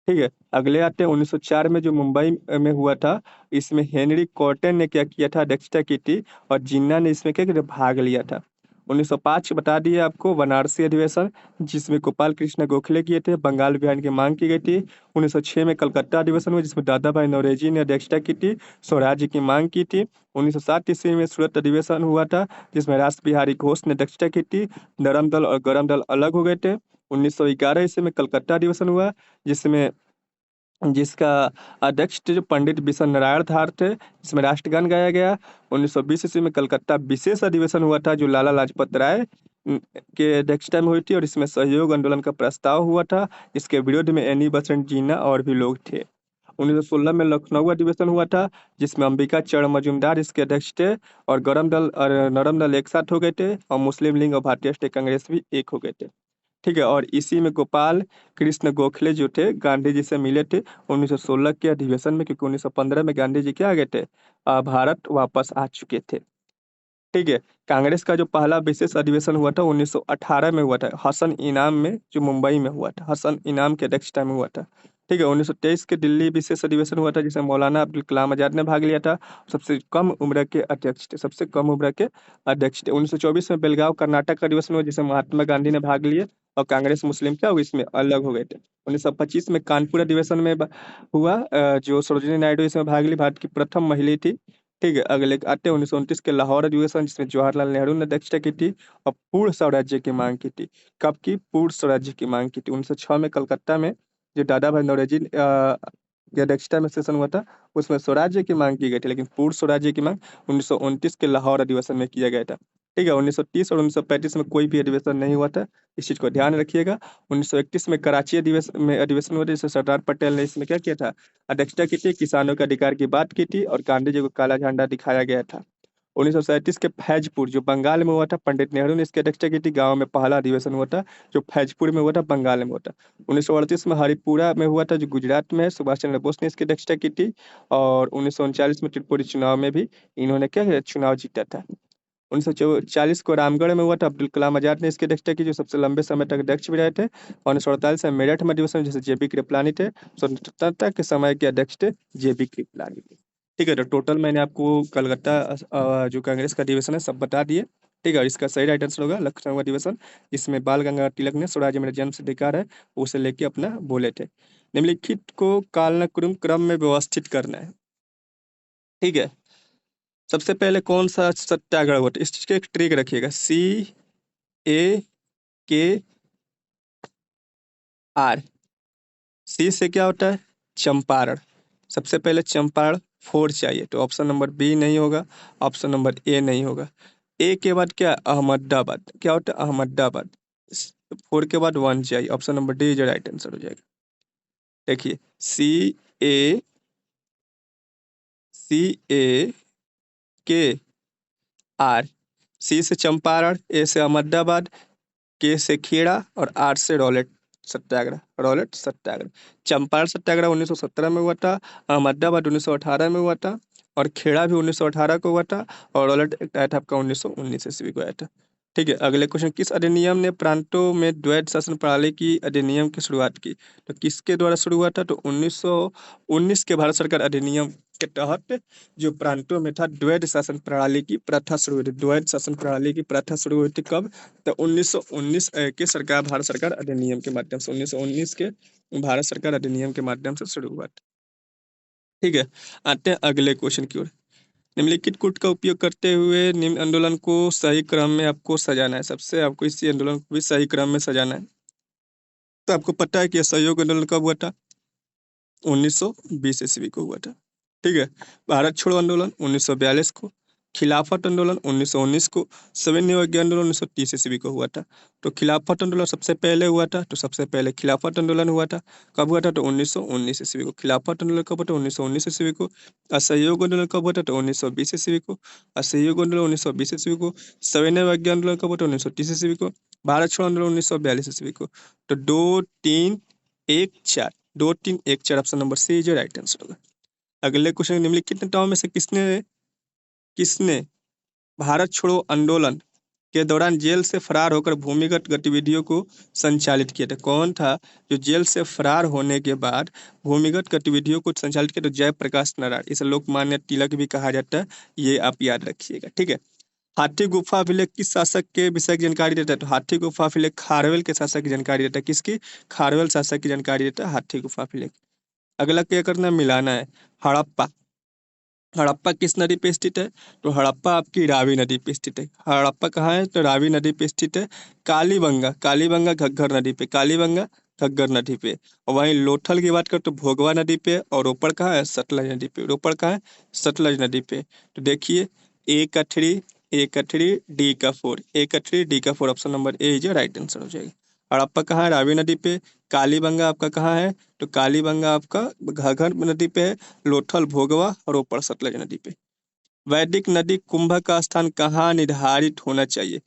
ठीक है, अगले आते हैं 1904 में जो मुंबई में हुआ था। इसमें हेनरी कॉटन ने क्या किया था, अध्यक्षता की थी। और जिन्ना ने इसमें क्या किया था, भाग लिया था। 1905 बता दिए आपको, बनारसी अधिवेशन, जिसमें गोपाल कृष्ण गोखले किए थे, बंगाल विभाजन की मांग की गई थी। 1906 में कलकत्ता अधिवेशन हुआ, जिसमें दादा भाई नौरोजी ने अध्यक्षता की थी, स्वराज्य की मांग की थी। 1907 ईस्वी में सूरत अधिवेशन हुआ था, जिसमें राष्ट्र बिहारी घोष ने अध्यक्षता की थी। नरम दल और गरम दल अलग हो गए थे। 1911 ईस्वी में कलकत्ता अधिवेशन हुआ, जिसमें जिसका अध्यक्ष थे जो पंडित बिशन नारायण धार थे, जिसमें राष्ट्रगान गाया गया। 1920 ईस्वी में कलकत्ता विशेष अधिवेशन हुआ था, जो लाला लाजपत राय के अध्यक्षता में हुई थी। और इसमें सहयोग आंदोलन का प्रस्ताव हुआ था। इसके विरोध में एनी बसंत जीना और भी लोग थे। 1916 में लखनऊ अधिवेशन हुआ था, जिसमें अंबिका चरण मजूमदार इसके अध्यक्ष थे। और गरम दल और नरम दल एक साथ हो गए थे, और मुस्लिम लीग और भारतीय राष्ट्रीय कांग्रेस भी एक हो गए थे। ठीक है, और इसी में गोपाल कृष्ण गोखले जो थे, गांधी जी से मिले थे 1916 के अधिवेशन में, क्योंकि 1915 में गांधी जी क्या आ गए थे, भारत वापस आ चुके थे। ठीक है, कांग्रेस का जो पहला विशेष अधिवेशन हुआ था 1918 में हुआ था, हसन इनाम में, जो मुंबई में हुआ था, हसन इनाम के अध्यक्षता में हुआ था। ठीक है, 1923 के दिल्ली विशेष अधिवेशन हुआ था, जिसमें मौलाना अब्दुल कलाम आजाद ने भाग लिया था। सबसे कम उम्र के अध्यक्ष थे, सबसे कम उम्र के अध्यक्ष थे। 1924 में बेलगांव कर्नाटक का अधिवेशन हुआ, जिसमें महात्मा गांधी ने भाग लिए। और कांग्रेस मुस्लिम क्या हुआ, इसमें अलग हो गए थे। 1925 में कानपुर अधिवेशन में हुआ, जो सरोजिनी नायडू इसमें भाग ली, भारत की प्रथम महिला थी। ठीक है, अगले आते हैं 1929 के लाहौर अधिवेशन, जिसमें जवाहरलाल नेहरू ने अध्यक्षता की थी और पूर्ण स्वराज्य की मांग की थी। कब की, पूर्ण स्वराज्य की मांग की थी। 1906 में कलकत्ता में जो दादा भाई नौरोजी की अध्यक्षता में सेशन हुआ था, उसमें स्वराज्य की मांग की गई थी, लेकिन पूर्ण स्वराज्य की मांग 1929 के लाहौर अधिवेशन में किया गया था। ठीक है, 1930 और 1935 में कोई भी अधिवेशन नहीं हुआ था, इस चीज को ध्यान रखिएगा। 1931 में कराची अधिवेशन हुआ था, जिसमें सरदार पटेल ने इसमें क्या किया था, अध्यक्षता की थी, किसानों के अधिकार की बात की थी, और गांधी जी को काला झंडा दिखाया गया था। 1937 के फैजपुर जो बंगाल में हुआ था, पंडित नेहरू ने इसकी अध्यक्षता की थी, गांव में पहला अधिवेशन हुआ था, जो फैजपुर में हुआ था, बंगाल में हुआ था। 1938 में हरिपुरा में हुआ था, जो गुजरात में है, सुभाष चंद्र बोस ने इसकी अध्यक्षता की थी। और 1939 में त्रिपुरी चुनाव में भी इन्होंने क्या किया, चुनाव जीता था। 1940 को रामगढ़ में हुआ था, अब्दुल कलाम आजाद ने इसकी अध्यक्षता की, जो सबसे लंबे समय तक अध्यक्ष भी रहे थे। और 1948 में मेरठ में अधिवेशन, जैसे JB कृपलानी थे, स्वतंत्रता के समय के अध्यक्ष थे JB कृपलानी थे। ठीक है, तो टोटल मैंने आपको कलकत्ता जो कांग्रेस का अधिवेशन है सब बता दिए। ठीक है, और इसका सही राइट आंसर होगा लखनऊ अधिवेशन, जिसमें बाल गंगाधर तिलक ने स्वराज्य मेरा जन्म सिद्धिकार है उसे लेके अपना बोले थे। निम्नलिखित को कालक्रम क्रम में व्यवस्थित करना है। ठीक है, सबसे पहले कौन सा सत्याग्रह हुआ था, इस चीज का एक ट्रिक रखिएगा, CAKR। सी से क्या होता है, चंपारण। सबसे पहले चंपारण फोर चाहिए, तो ऑप्शन नंबर बी नहीं होगा, ऑप्शन नंबर ए नहीं होगा। ए के बाद क्या, अहमदाबाद, क्या होता है, अहमदाबाद। फोर के बाद वन चाहिए, ऑप्शन नंबर डी जो राइट आंसर हो जाएगा। देखिए, CACA के आर, सी से चंपारण, ए से अहमदाबाद, के से खेड़ा, और आर से रॉलेट। सत्याग्रह, रॉलेट सत्याग्रह। चंपारण सत्याग्रह 1917 में हुआ था, अहमदाबाद 1918 में हुआ था, और खेड़ा भी 1918 को हुआ था, और रॉलेट एक्ट आया था आपका 1919 ईस्वी को आया था। ठीक है, अगले क्वेश्चन, किस अधिनियम ने प्रांतों में द्वैध शासन प्रणाली की अधिनियम की शुरुआत की? तो किसके द्वारा शुरू हुआ था? तो 1919 के भारत सरकार अधिनियम के तहत जो प्रांतों में था द्वैध शासन प्रणाली की प्रथा शुरू हुई थी। द्वैध शासन प्रणाली की प्रथा शुरू हुई थी कब? तो 1919 के सरकार भारत सरकार अधिनियम के माध्यम से 1919 के भारत सरकार अधिनियम के माध्यम से शुरू हुआ था। ठीक है, आते हैं अगले क्वेश्चन की ओर। निम्नलिखित कूट का उपयोग करते हुए निम्न आंदोलन को सही क्रम में आपको सजाना है। सबसे आपको इसी आंदोलन को भी सही क्रम में सजाना है। तो आपको पता है कि असहयोग आंदोलन कब हुआ था? 1920 ईस्वी को हुआ था। ठीक है, भारत छोड़ो आंदोलन 1942 को, खिलाफत आंदोलन 1919 को, सविनय अवज्ञा आंदोलन 1930 ईस्वी को हुआ था। तो खिलाफत आंदोलन सबसे पहले हुआ था, तो सबसे पहले खिलाफत आंदोलन हुआ था। कब हुआ था? तो 1919 ईस्वी को। खिलाफत आंदोलन कब हुआ था? 1919 ईस्वी को। असहयोग आंदोलन कब हुआ था? तो 1920 ईस्वी को। असहयोग आंदोलन 1920 ईस्वी को। सविनय अवज्ञा आंदोलन कब हुआ था? 1930 ईस्वी को। भारत छोड़ो आंदोलन 1942 ईस्वी को। तो 2 3 1 4, 2 3 1 4 ऑप्शन नंबर सी जो राइट आंसर होगा। अगले क्वेश्चन, निम्नलिखित नेताओं में से किसने किसने भारत छोड़ो आंदोलन के दौरान जेल से फरार होकर भूमिगत गतिविधियों को संचालित किया था? कौन था जो जेल से फरार होने के बाद भूमिगत गतिविधियों को संचालित किया? तो जयप्रकाश नारायण, इसे लोकमान्य तिलक भी कहा जाता है, ये आप याद रखिएगा। ठीक है, हाथी गुफा अभिलेख किस शासक के विषय की जानकारी देता है? तो हाथी गुफा अभिलेख खारवेल के शासक की जानकारी देता है। किसकी? खारवेल शासक की जानकारी देता है हाथी गुफा अभिलेख। अगला क्या करना है? मिलाना है। हड़प्पा, हड़प्पा किस नदी पे स्थित है? तो हड़प्पा आपकी रावी नदी पे स्थित है। हड़प्पा कहाँ है? तो रावी नदी पे स्थित है। कालीबंगा, कालीबंगा घग्गर नदी पे, कालीबंगा घग्गर नदी पे। और वहीं लोथल की बात करें तो भोगवा नदी पे, और रोपड़ कहाँ है? सतलज नदी पे। रोपड़ कहाँ है? सतलज नदी पे। तो देखिए, ए का 3, ए का 3, डी का 4, ए का 3, डी का 4, ऑप्शन नंबर ए जो राइट आंसर हो जाएगा। हड़प्पा कहाँ है? रावी नदी पे। कालीबंगा आपका कहाँ है? तो कालीबंगा आपका घाघर नदी पे है। लोथल भोगवा, रोपड़ सतलज नदी पे। वैदिक नदी कुंभ का स्थान कहाँ निर्धारित होना चाहिए?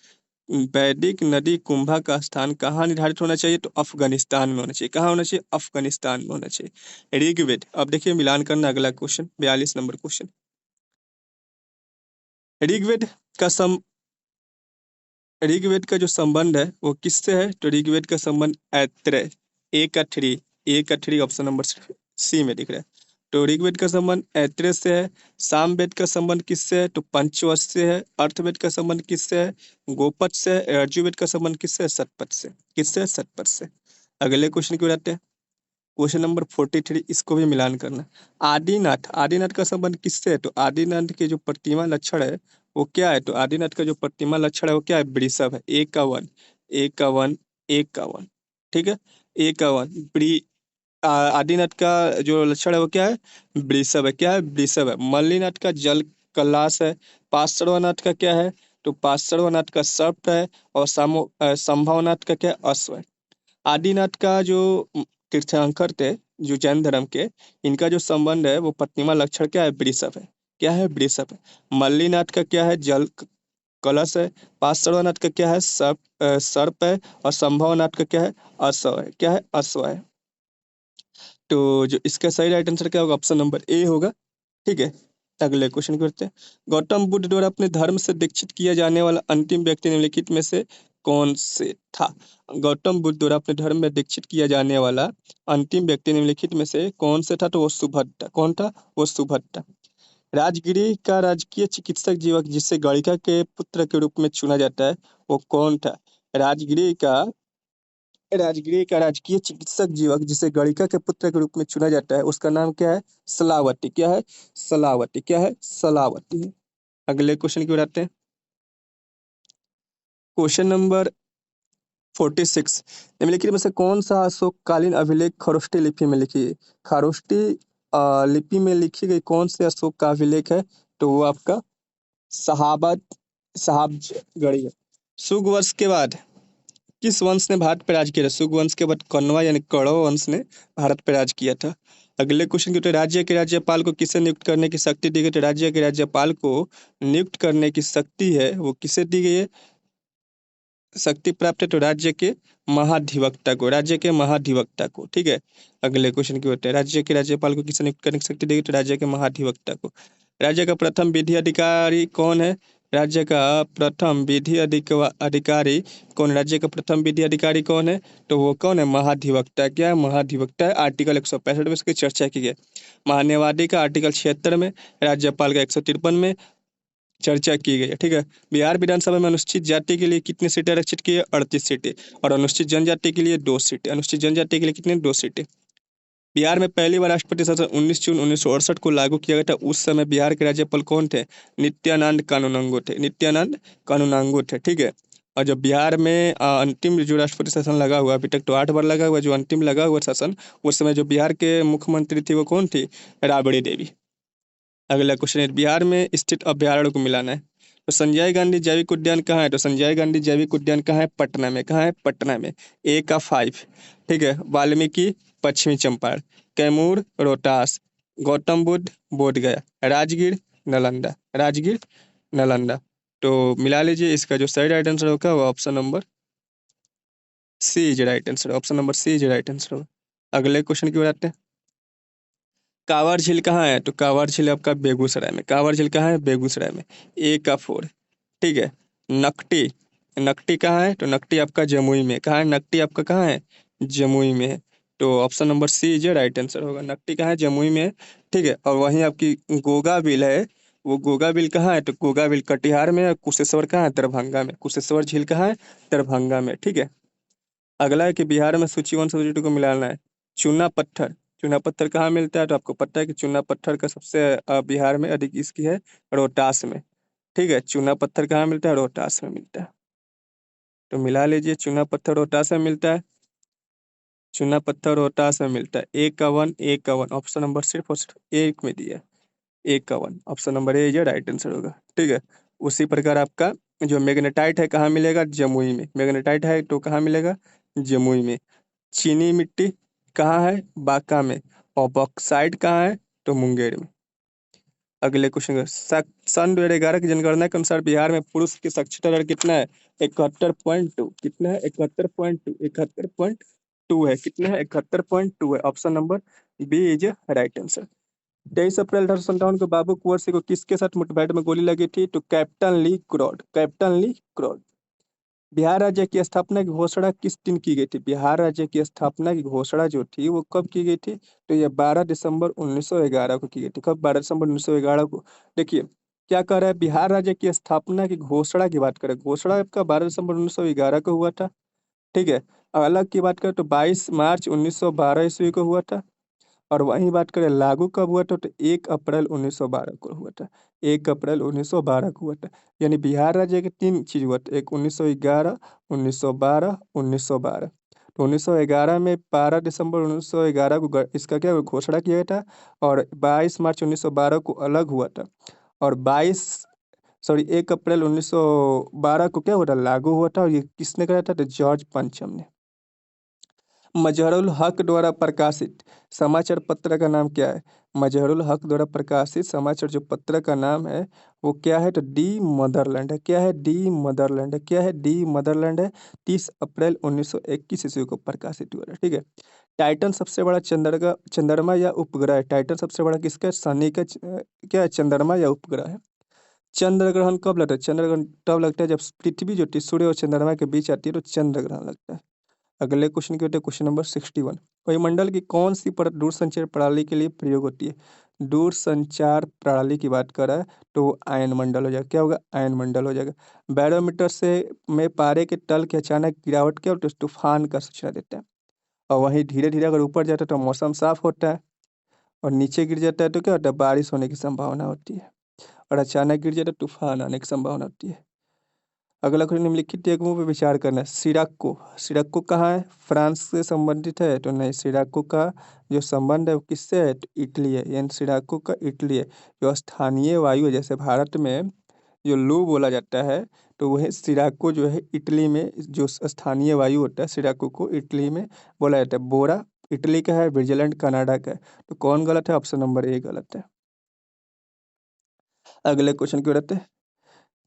वैदिक नदी कुंभ का स्थान कहाँ निर्धारित होना चाहिए? तो अफगानिस्तान में होना चाहिए। कहाँ होना चाहिए? अफगानिस्तान में होना चाहिए। ऋग्वेद, अब देखिए मिलान करना अगला क्वेश्चन, 42 नंबर क्वेश्चन। ऋग्वेद का सम ऋग्वेद का जो संबंध है वो किससे है? तो ऋग्वेद का संबंध ऐत्रेय, ए का 3, ए का 3 ऑप्शन नंबर सी में दिख रहा है। तो ऋग्वेद का संबंध ऐत्रेय से है। सामवेद का संबंध किससे है? तो पंचवत से है। अर्थवेद का संबंध किससे है? गोपद से है। यजुर्वेद का संबंध किससे है? शतपथ से। किससे है? शतपथ से। अगले क्वेश्चन की ओर आते हैं, क्वेश्चन नंबर 43, इसको भी मिलान करना। आदिनाथ, आदिनाथ का संबंध किससे है? तो आदिनाथ के जो प्रतिमा लक्षण है वो क्या है? तो आदिनाथ का जो प्रतिमा लक्षण है वो क्या है? वृषभ है। एक का वन, एक का वन, एक का वन। ठीक है, एक का वन। आदिनाथ का जो लक्षण है वो क्या है? वृषभ है। क्या है? वृषभ है। मल्लीनाथ का जल कलाश है। पार्श्वनाथ का क्या है? तो पार्श्वनाथ का सर्प है। और संभवनाथ का क्या है? अश्व है। आदिनाथ का जो तीर्थंकर थे, जो जैन धर्म के, इनका जो संबंध है वो प्रतिमा लक्षण क्या है? वृषभ है। क्या है? वृषभ है। मल्लीनाथ का क्या है? जल कलश है। पार्श्वनाथ का क्या है? सर्प है। और संभवनाथ का क्या है? अश्व है। क्या है? अश्व है। तो जो इसका सही राइट आंसर क्या होगा? ऑप्शन नंबर ए होगा। ठीक है, अगले क्वेश्चन करते हैं। गौतम बुद्ध द्वारा अपने धर्म से दीक्षित किया जाने वाला अंतिम व्यक्ति निम्नलिखित में से कौन से था? गौतम बुद्ध द्वारा अपने धर्म में दीक्षित किया जाने वाला अंतिम व्यक्ति निम्नलिखित में से कौन से था? तो वो सुभद्रा। कौन था? वो सुभद्रा। राजगिरी का राजकीय चिकित्सक जीवक जिसे गणिका के पुत्र के रूप में चुना जाता है वो कौन था? राजगिरी का राजकीय चिकित्सक जीवक जिसे गणिका के पुत्र के रूप में चुना जाता है उसका नाम क्या है? सलावती। क्या है? सलावती। क्या है? सलावती है। अगले क्वेश्चन की ओर आते हैं, क्वेश्चन नंबर 46। निम्नलिखित में से कौन सा अशोककालीन अभिलेख खरोष्टी लिपि में लिखी है? खरोष्टी लिपि में लिखी गई कौन से अशोक का अभिलेख है? तो वो आपका सहाबत साहबगढ़ी है। शुग वर्ष के बाद किस वंश ने भारत पर राज किया था? शुग वंश के बाद कण्वा यानी कण्व वंश ने भारत पर राज किया था। अगले क्वेश्चन की उत्तर, राज्य के राज्यपाल को किसे नियुक्त करने की शक्ति दी गई? तो राज्य के राज्यपाल को नियुक्त करने की शक्ति है वो किसे दी गई है? शक्ति प्राप्त है? तो राज्य के महाधिवक्ता को, राज्य के महाधिवक्ता को। ठीक है, अगले क्वेश्चन की होते हैं, राज्य के राज्यपाल को किसने नियुक्त करने की शक्ति देगी? तो राज्य के महाधिवक्ता को। राज्य का प्रथम विधि अधिकारी कौन है? राज्य का प्रथम विधि अधिकारी कौन? राज्य का प्रथम विधि अधिकारी कौन है? तो वो कौन है? महाधिवक्ता। क्या है? महाधिवक्ता है। आर्टिकल 165 में इसकी चर्चा की है। महान्यायवादी का आर्टिकल 76 में, राज्यपाल का 153 में चर्चा की गई है। ठीक है, बिहार विधानसभा में अनुसूचित जाति के लिए कितनी सीटें आरक्षित की है? 38 सीटें। और अनुसूचित जनजाति के लिए 2 सीटें। अनुसूचित जनजाति के लिए कितनी? 2 सीटें। बिहार में पहली बार राष्ट्रपति शासन 19 जून 1968 को लागू किया गया था। उस समय बिहार के राज्यपाल कौन थे? नित्यानंद कानूनगो थे। नित्यानंद कानूनगो थे। ठीक है, और जब बिहार में अंतिम जो राष्ट्रपति शासन लगा हुआ, अभी तक तो 8 बार लगा हुआ, जो अंतिम लगा हुआ शासन, उस समय जो बिहार के मुख्यमंत्री थी वो कौन थी? राबड़ी देवी। अगला क्वेश्चन है, बिहार में स्थित अभ्यारण्य को मिलाना है। तो संजय गांधी जैविक उद्यान कहाँ है? तो संजय गांधी जैविक उद्यान कहाँ है? पटना में। कहाँ है? पटना में। ए का 5। ठीक है, वाल्मीकि पश्चिमी चंपारण, कैमूर रोहतास, गौतम बुद्ध बोधगया, राजगीर नालंदा। राजगीर नालंदा। तो मिला लीजिए, इसका जो सही राइट आंसर होगा वो option number C is right answer. Option number C is right answer होगा। अगले क्वेश्चन की ओर आते हैं, कांवर झील कहाँ है? तो कांवर झील आपका बेगूसराय में। कांवर झील कहाँ है? बेगूसराय में। ए का 4। ठीक है, नकटी, नकटी कहाँ है? तो नकटी आपका जमुई में। कहाँ है? नकटी आपका कहाँ है? जमुई में है। तो ऑप्शन नंबर सी जो राइट आंसर होगा। नकटी कहाँ है? जमुई में है। ठीक है, और वहीं आपकी गोगा बिल है, वो गोगा बिल कहाँ है? तो गोगा बिल कटिहार में है। कुशेश्वर कहाँ है? दरभंगा में। कुशेश्वर झील कहाँ है? दरभंगा में। ठीक है, अगला है कि बिहार में सूची 1 से सूची 2 को मिलाना है। चूना पत्थर, चूना पत्थर कहाँ मिलता है? तो आपको पता है कि चूना पत्थर का सबसे बिहार में अधिक इसकी है रोहतास में। ठीक है, चूना पत्थर कहाँ मिलता है? रोहतास में मिलता है। तो मिला लीजिए, चूना पत्थर रोहतास में मिलता है। चूना पत्थर रोहतास में मिलता है। एक का 1, एक का 1, ऑप्शन नंबर सिर्फ और सिर्फ एक में दिया है। एक का 1, ऑप्शन नंबर ए जो राइट आंसर होगा। ठीक है, उसी प्रकार आपका जो मैग्नेटाइट है कहाँ मिलेगा? जमुई में। मैग्नेटाइट है तो कहाँ मिलेगा? जमुई में। चीनी मिट्टी कहाँ है? बांका में। और बॉक्साइट कहाँ है? तो मुंगेर में। अगले क्वेश्चन, सन 2011 की जनगणना के अनुसार बिहार में पुरुष की साक्षरता दर कितना है? 71.2। कितना है? 71.2। 71.2 है। कितना है? 71.2 है। Option number B is right answer. 23 April 1857 को बाबू कुंवर सिंह को किसके साथ मुठभेड़ में गोली लगी थी? तो कैप्टन ली क्रॉड। कैप्टन ली क्रॉड। बिहार राज्य की स्थापना की घोषणा किस दिन की गई थी? बिहार राज्य की स्थापना की घोषणा जो थी वो कब की गई थी? तो ये 12 दिसंबर 1911 को की गई थी। कब? 12 दिसंबर 1911 को। देखिए क्या कह रहा है, बिहार राज्य की स्थापना की घोषणा की बात करें, घोषणा आपका 12 दिसंबर 1911 को हुआ था। ठीक है, और अलग की बात करें तो 22 मार्च 1912 ईस्वी को हुआ था। और वहीं बात करें लागू कब हुआ था, तो 1 अप्रैल 1912 को हुआ था। 1 अप्रैल 1912 को हुआ था। यानी बिहार राज्य के 3 चीज हुआ था, एक 1911, 1912, 1912। तो 1911 में 12 दिसंबर 1911 को इसका क्या घोषणा किया गया था। और 22 मार्च 1912 को अलग हुआ था। और 1 अप्रैल 1912 को क्या हुआ था? लागू हुआ था। और ये किसने कराया था? तो जॉर्ज पंचम ने। मजहरुल हक द्वारा प्रकाशित समाचार पत्र का नाम क्या है? मजहरुल हक द्वारा प्रकाशित समाचार जो पत्र का नाम है वो क्या है? तो डी मदरलैंड है। क्या है? डी मदरलैंड है। क्या है? डी मदरलैंड है। 30 अप्रैल 1921 ईस्वी को प्रकाशित हुआ है। ठीक है, टाइटन सबसे बड़ा चंद्रमा या उपग्रह है? टाइटन सबसे बड़ा किसका? शनि का क्या है? चंद्रमा या उपग्रह है। चंद्र ग्रहण कब लगता है? चंद्र ग्रहण तब लगता है जब पृथ्वी जो सूर्य और चंद्रमा के बीच आती है, तो चंद्र ग्रहण लगता है। अगले क्वेश्चन की होते हैं क्वेश्चन नंबर 61। वायुमंडल की कौन सी परत दूरसंचार प्रणाली के लिए प्रयोग होती है? दूरसंचार प्रणाली की बात कर रहा है तो वो आयन मंडल हो जाएगा। क्या होगा? आयन मंडल हो जाएगा। बैरोमीटर से में पारे के तल की अचानक गिरावट क्या होता है? तूफान का सूचना देता है। और वहीं धीरे धीरे अगर ऊपर जाता है तो मौसम साफ होता है। और नीचे गिर जाता है तो क्या होता है? बारिश होने की संभावना होती है। और अचानक गिर जाता है तो तूफान आने की संभावना होती है। अगला क्वेश्चन, निम्नलिखित एकमों पर विचार करना है। सिराक्को, सिराक्को कहाँ है? फ्रांस से संबंधित है? तो नहीं, सिराक्को का जो संबंध है वो किससे है? तो इटली है। यानी सिराक्को का इटली है। जो स्थानीय वायु है, जैसे भारत में जो लू बोला जाता है, तो वही सिराक्को जो है इटली में जो स्थानीय वायु होता है, सिराक्को को इटली में बोला जाता है। बोरा इटली का है, स्विट्जरलैंड कनाडा का है। तो कौन गलत है? ऑप्शन नंबर ए गलत है। अगले क्वेश्चन की ओर आते हैं।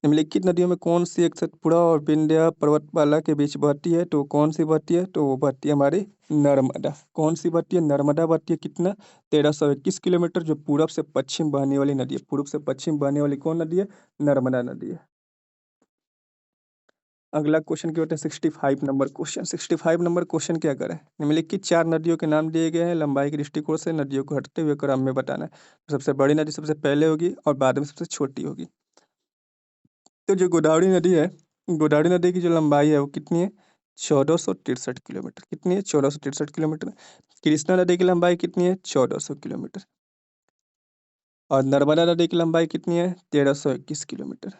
निम्नलिखित नदियों में कौन सी एक सतपुड़ा और विंध्य पर्वतमाला के बीच बहती है? तो कौन सी बहती है? तो वो बहती है हमारी नर्मदा। कौन सी बहती है? नर्मदा बहती है। कितना? 1321 किलोमीटर, जो पूरब से पश्चिम बहने वाली नदी है। पूर्व से पश्चिम बहने वाली कौन नदी है? नर्मदा नदी है। अगला क्वेश्चन क्या होता है? 65 नंबर क्वेश्चन। 65 नंबर क्वेश्चन क्या करें? निम्नलिखित 4 नदियों के नाम दिए गए हैं, लंबाई के दृष्टिकोण से नदियों को हटते हुए क्रम में बताना है। सबसे बड़ी नदी सबसे पहले होगी और बाद में सबसे छोटी होगी। तो जो गोदावरी नदी है, गोदावरी नदी की जो लंबाई है वो कितनी है? 1463 किलोमीटर। कितनी है? 1463 किलोमीटर। कृष्णा नदी की लंबाई कितनी है? 1400 किलोमीटर। और नर्मदा नदी की लंबाई कितनी है? 1321 किलोमीटर।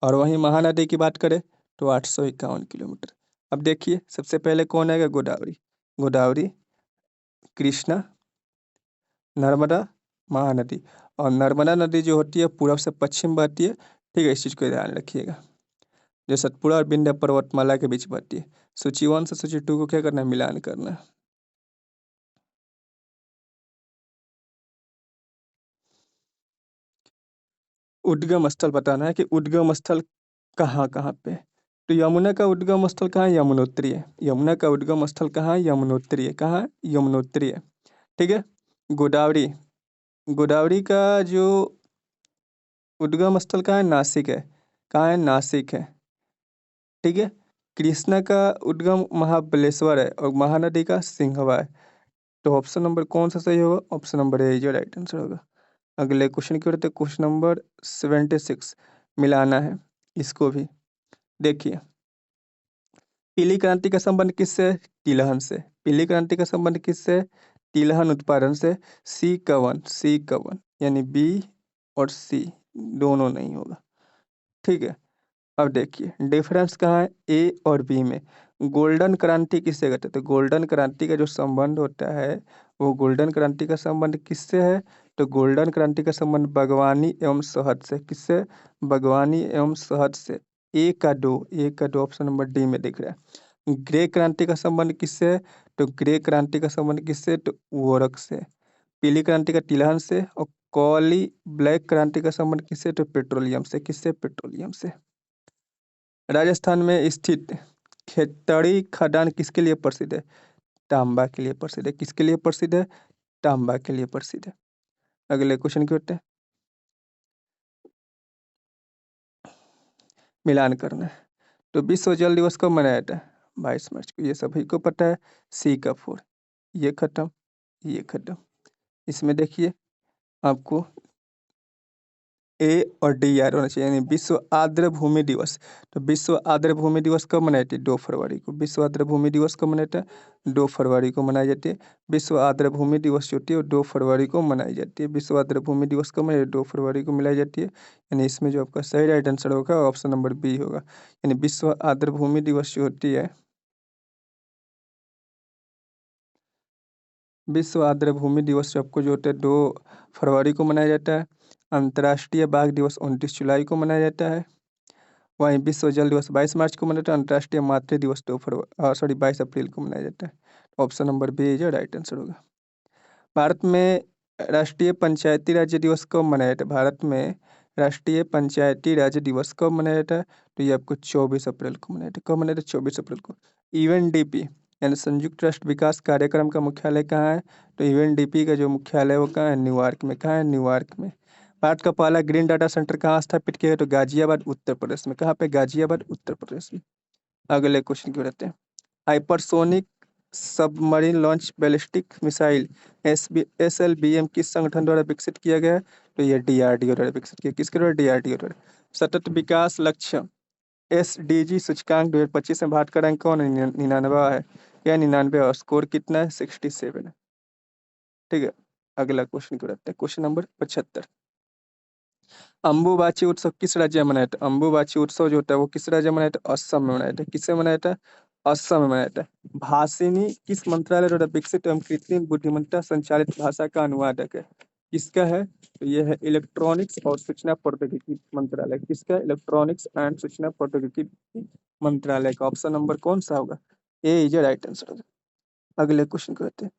और वहीं महानदी की बात करें तो 851 किलोमीटर। अब देखिए, सबसे पहले कौन आएगा? गोदावरी। गोदावरी, कृष्णा, नर्मदा, महानदी। और नर्मदा नदी जो होती है पूरब से पश्चिम बहती है। ठीक है, इस चीज़ को ध्यान रखिएगा। जो सतपुड़ा और विंध्य पर्वतमाला के बीच बहती है। सूची 1 से सूची 2 को क्या करना है? मिलान करना है। उद्गम स्थल बताना है कि उद्गम स्थल कहाँ कहाँ पे है। तो यमुना का उद्गम स्थल कहाँ है? यमुनोत्री है। यमुना का उद्गम स्थल कहाँ है? यमुनोत्री है। कहाँ है? यमुनोत्री है। ठीक है। गोदावरी, गोदावरी का जो उद्गम स्थल कहाँ है? नासिक है। कहाँ है? नासिक है। ठीक है। कृष्णा का उद्गम महाबलेश्वर है और महानदी का सिंहवा है। तो ऑप्शन नंबर कौन सा सही होगा? ऑप्शन नंबर ए जो राइट आंसर होगा। अगले क्वेश्चन की ओर तो क्वेश्चन नंबर 76 मिलाना है इसको भी। देखिए, पीली क्रांति का संबंध किससे है? तिलहन से। पीली क्रांति का संबंध किससे है? तिलहन उत्पादन से। सी कवन, सी कवन, यानी बी और सी दोनों नहीं होगा। ठीक है। अब देखिए डिफरेंस कहाँ है ए और बी में। गोल्डन क्रांति किससे कहते हैं? तो गोल्डन क्रांति का जो संबंध होता है वो गोल्डन क्रांति का संबंध किससे है? तो गोल्डन क्रांति का संबंध बागवानी एवं शहद से। किससे? बागवानी एवं शहद से। ए का दो ऑप्शन नंबर डी में दिख रहा है। ग्रे क्रांति का संबंध किससे है? तो ग्रे क्रांति का संबंध किससे? तो वोरक से। पीली क्रांति का तिलहन से। और कॉली ब्लैक क्रांति का संबंध किससे? तो पेट्रोलियम से। किससे? पेट्रोलियम से। राजस्थान में स्थित खेतड़ी खदान किसके लिए प्रसिद्ध है? तांबा के लिए प्रसिद्ध है। किसके लिए प्रसिद्ध है? तांबा के लिए प्रसिद्ध है। अगले क्वेश्चन की होते हैं, मिलान करना है। तो विश्व जल दिवस कब मनाया जाता है? 22 मार्च को। ये सभी को पता है। सी का 4। ये खत्म, ये खत्म। इसमें देखिए आपको ए और डी याद होना चाहिए, यानी विश्व आर्द्र भूमि दिवस। तो विश्व आर्द्र भूमि दिवस कब मनाई जाती है? 2 फरवरी को। विश्व आर्द्र भूमि दिवस कब मनाता है? 2 फरवरी को मनाई जाती है। विश्व आर्द्र भूमि दिवस जो होती है वो 2 फरवरी को मनाई जाती है। विश्व आर्द्र भूमि दिवस कब मनाई? 2 फरवरी को मनाई जाती है। यानी इसमें जो आपका सही राइट आंसर होगा ऑप्शन नंबर बी होगा। यानी विश्व आर्द्र भूमि दिवस जो होती है, विश्व आर्द्र भूमि दिवस आपको जो होता है 2 फरवरी को मनाया जाता है। अंतर्राष्ट्रीय बाघ दिवस 29 जुलाई को मनाया जाता है। वहीं विश्व जल दिवस 22 मार्च को मनाया जाता है। अंतर्राष्ट्रीय मातृ दिवस 22 अप्रैल को मनाया जाता है। ऑप्शन नंबर बी जो राइट आंसर होगा। भारत में राष्ट्रीय पंचायती राज्य दिवस कब मनाया जाता है? भारत में राष्ट्रीय पंचायती राज्य दिवस कब मनाया जाता है? तो ये आपको 24 अप्रैल को मनाया जाता है। कब मनाया जाता है? 24 अप्रैल को। यूएनडीपी यानी संयुक्त राष्ट्र विकास कार्यक्रम का मुख्यालय कहाँ है? तो यूएनडीपी का जो मुख्यालय है वो कहाँ है? न्यूयॉर्क में। कहाँ है? न्यूयॉर्क में। भारत का पहला ग्रीन डाटा सेंटर कहाँ स्थापित किया गया? तो गाजियाबाद उत्तर प्रदेश में। कहाँ पे? गाजियाबाद उत्तर प्रदेश में। अगले क्वेश्चन की ओर आते हैं। Hypersonic submarine launch ballistic missile SLBM किस संगठन द्वारा विकसित किया गया है? तो ये DRDO द्वारा विकसित किया। किसके द्वारा? DRDO द्वारा। सतत विकास लक्ष्य SDG सूचकांक 2025 में भारत का रैंक कौन है? 99 है। क्या 99? और स्कोर कितना है? 67 है। ठीक है। अगला क्वेश्चन की ओर आते हैं। Question number 75। अंबुबाची उत्सव किस राज्य में मनाया जाता है? अंबुबाची उत्सव जो होता है वो किस राज्य में मनाया जाता है? असम में मनाया जाता है। किससे मनाया जाता है? असम में मनाया जाता है। भाषिनी किस मंत्रालय द्वारा विकसित एवं कृत्रिम बुद्धिमत्ता संचालित भाषा का अनुवादक है? किसका है? तो ये है इलेक्ट्रॉनिक्स और सूचना प्रौद्योगिकी मंत्रालय। किसका? इलेक्ट्रॉनिक्स एंड सूचना प्रौद्योगिकी मंत्रालय का। ऑप्शन नंबर कौन सा होगा? ए इज राइट आंसर होगा। अगले क्वेश्चन को कहते हैं।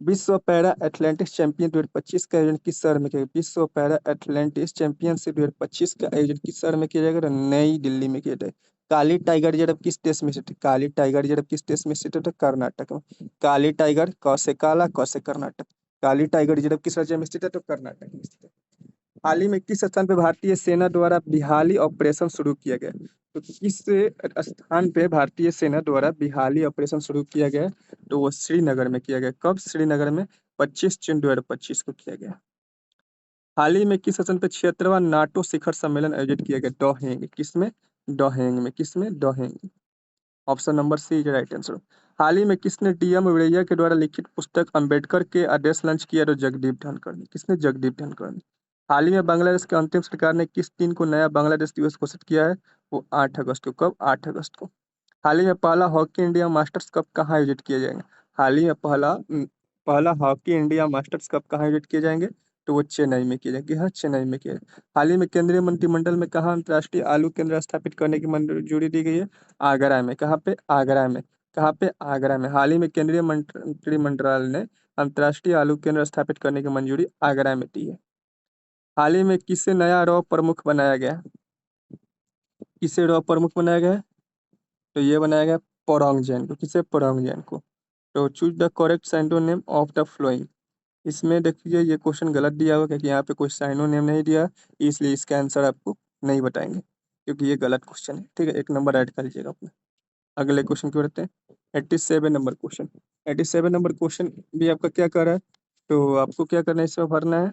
विश्व पैरा एथलेटिक्स चैंपियन 2025 का आयोजन किस शहर में किया गया? विश्व पैरा एथलेटिक्स चैंपियनशिप 2025 का आयोजन किस शहर में किया जाएगा? तो नई दिल्ली में किया जाएगा। काली टाइगर रिजर्व किस देश में स्थित है? काली टाइगर रिजर्व किस देश में स्थित है? तो कर्नाटक में। काली टाइगर कौसे काला कौसे कर्नाटक। काली टाइगर रिजर्व किस राज्य में स्थित है? तो कर्नाटक में स्थित है। हाल ही में किस स्थान पे भारतीय सेना द्वारा बिहाली ऑपरेशन शुरू किया गया? तो किस स्थान पे भारतीय सेना द्वारा बिहाली ऑपरेशन शुरू किया गया? तो वो श्रीनगर में किया गया। कब? श्रीनगर में 25 जून 2025 को किया गया। हाल ही में किस स्थान पे 76वां नाटो शिखर सम्मेलन आयोजित किया गया? डोहेंग। किसमें? डोहेंग में। किसमें? डोहेंग। Option number C is right answer. हाल ही में किसने डीएम वीरैया के द्वारा लिखित पुस्तक अंबेडकर के आदेश लॉन्च किया? तो जगदीप धनखड़ ने। किसने? जगदीप धनखड़ ने। हाल ही में बांग्लादेश के अंतिम सरकार ने किस दिन को नया बांग्लादेश दिवस घोषित किया है? वो 8 अगस्त को। कब? 8 अगस्त को। हाल ही में पहला हॉकी इंडिया मास्टर्स कप कहाँ आयोजित किए जाएंगे? हाल ही में पहला हॉकी इंडिया मास्टर्स कप कहाँ आयोजित किए जाएंगे? तो वो चेन्नई में किए जाएंगे। हाँ, चेन्नई में किए जाएंगे। हाल ही में केंद्रीय मंत्रिमंडल में कहाँ अंतर्राष्ट्रीय आलू केंद्र स्थापित करने की मंजूरी दी गई है? आगरा में। कहाँ पे? आगरा में। कहाँ पे? आगरा में। हाल ही में केंद्रीय मंत्रिमंडल ने अंतर्राष्ट्रीय आलू केंद्र स्थापित करने की मंजूरी आगरा में दी है। हाल ही में किसे नया रॉ प्रमुख बनाया गया? किसे रॉ प्रमुख बनाया गया है? तो ये बनाया गया पराग जैन को। किसे? पराग जैन को। तो choose the correct synonym of the flowing. इसमें देखिए ये क्वेश्चन गलत दिया हुआ क्योंकि यहाँ पे कोई साइनोनिम नहीं दिया, इसलिए इसका आंसर आपको नहीं बताएंगे क्योंकि ये गलत क्वेश्चन है। ठीक है, 1 नंबर ऐड कर लीजिएगा अपने। अगले क्वेश्चन की बढ़ते हैं। 87 नंबर क्वेश्चन। 87 नंबर क्वेश्चन भी आपका क्या कर रहा है? तो आपको क्या करना है, इसमें भरना है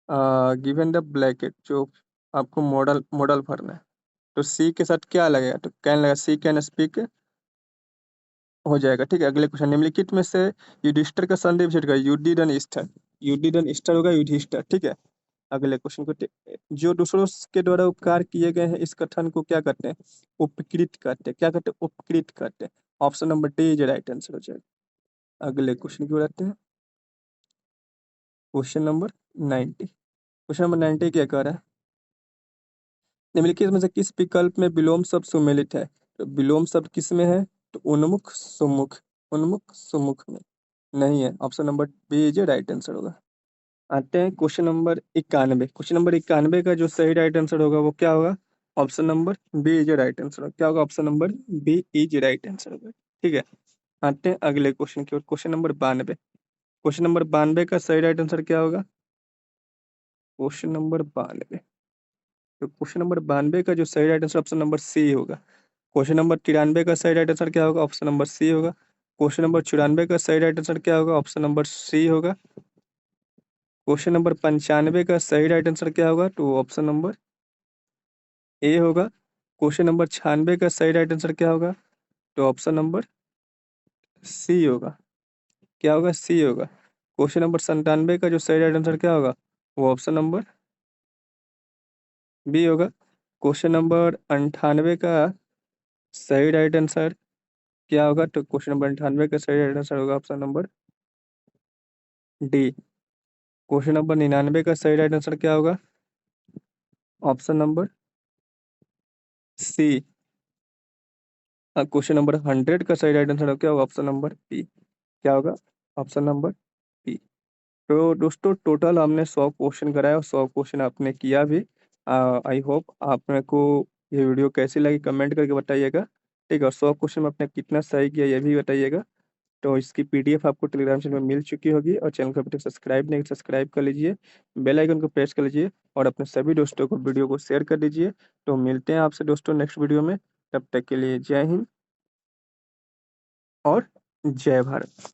गिवन द ब्लैकेट, जो आपको मॉडल मॉडल भरना है। तो सी के साथ क्या लगेगा? तो कैन लगेगा। सी कैन स्पीक हो जाएगा। ठीक है, अगले क्वेश्चन। निम्नलिखित में से युधिष्ठिर का संधि विच्छेद का युधिष्ठिर। युधिष्ठिर होगा युधिष्ठिर। ठीक है, अगले क्वेश्चन को जो दूसरों के द्वारा उपकार किए गए हैं इस कथन को क्या कहते हैं? उपकृत कहते हैं। क्या कहते हैं? उपकृत कहते हैं। Option number D is right answer हो जाएगा। अगले क्वेश्चन की ओर आते हैं। Question number 90। क्वेश्चन नंबर 90 क्या कह रहा है? निम्नलिखित में से किस विकल्प में विलोम शब्द सुमेलित है? तो विलोम शब्द किस में है? तो उन्मुख सुमुख। उन्मुख सुमुख में नहीं है। Option number B is right answer होगा। आते हैं क्वेश्चन नंबर 91। क्वेश्चन नंबर 91 का जो सही राइट आंसर होगा वो क्या होगा? Option number B is right answer होगा। क्या होगा? Option number B is right answer होगा। ठीक है, आते हैं अगले क्वेश्चन की ओर। Question number 92। क्वेश्चन नंबर 92 का सही राइट आंसर क्या होगा? Question number 92। तो क्वेश्चन नंबर 92 का जो सही right answer option number C होगा। क्वेश्चन नंबर 93 का सही राइट आंसर क्या होगा? ऑप्शन नंबर सी होगा। क्वेश्चन नंबर 94 का सही राइट आंसर क्या होगा? ऑप्शन नंबर सी होगा। क्वेश्चन नंबर 95 का सही राइट आंसर क्या होगा? तो ऑप्शन नंबर ए होगा। क्वेश्चन नंबर 96 का सही राइट आंसर क्या होगा? तो ऑप्शन नंबर सी होगा। क्या होगा? सी होगा। क्वेश्चन नंबर 97 का जो सही राइट आंसर क्या होगा? वो ऑप्शन नंबर बी होगा। क्वेश्चन नंबर 98 का सही राइट आंसर क्या होगा? तो क्वेश्चन नंबर 98 का सही राइट आंसर होगा option number D. Question number 99 का सही राइट आंसर क्या होगा? Option number C. Question number 100 का सही राइट आंसर क्या होगा? Option number B. क्या होगा? Option number B. तो दोस्तों टोटल हमने 100 क्वेश्चन कराया और 100 क्वेश्चन आपने किया भी। आई होप आप मेरे को ये वीडियो कैसी लगी कमेंट करके बताइएगा। ठीक है, और 100 क्वेश्चन में आपने कितना सही किया ये भी बताइएगा। तो इसकी पीडीएफ आपको टेलीग्राम चैनल में मिल चुकी होगी और चैनल को अभी तक सब्सक्राइब नहीं सब्सक्राइब कर लीजिए, बेल आइकन को प्रेस कर लीजिए और अपने सभी दोस्तों को वीडियो को शेयर कर दीजिए। तो मिलते हैं आपसे दोस्तों नेक्स्ट वीडियो में। तब तक के लिए जय हिंद और जय भारत।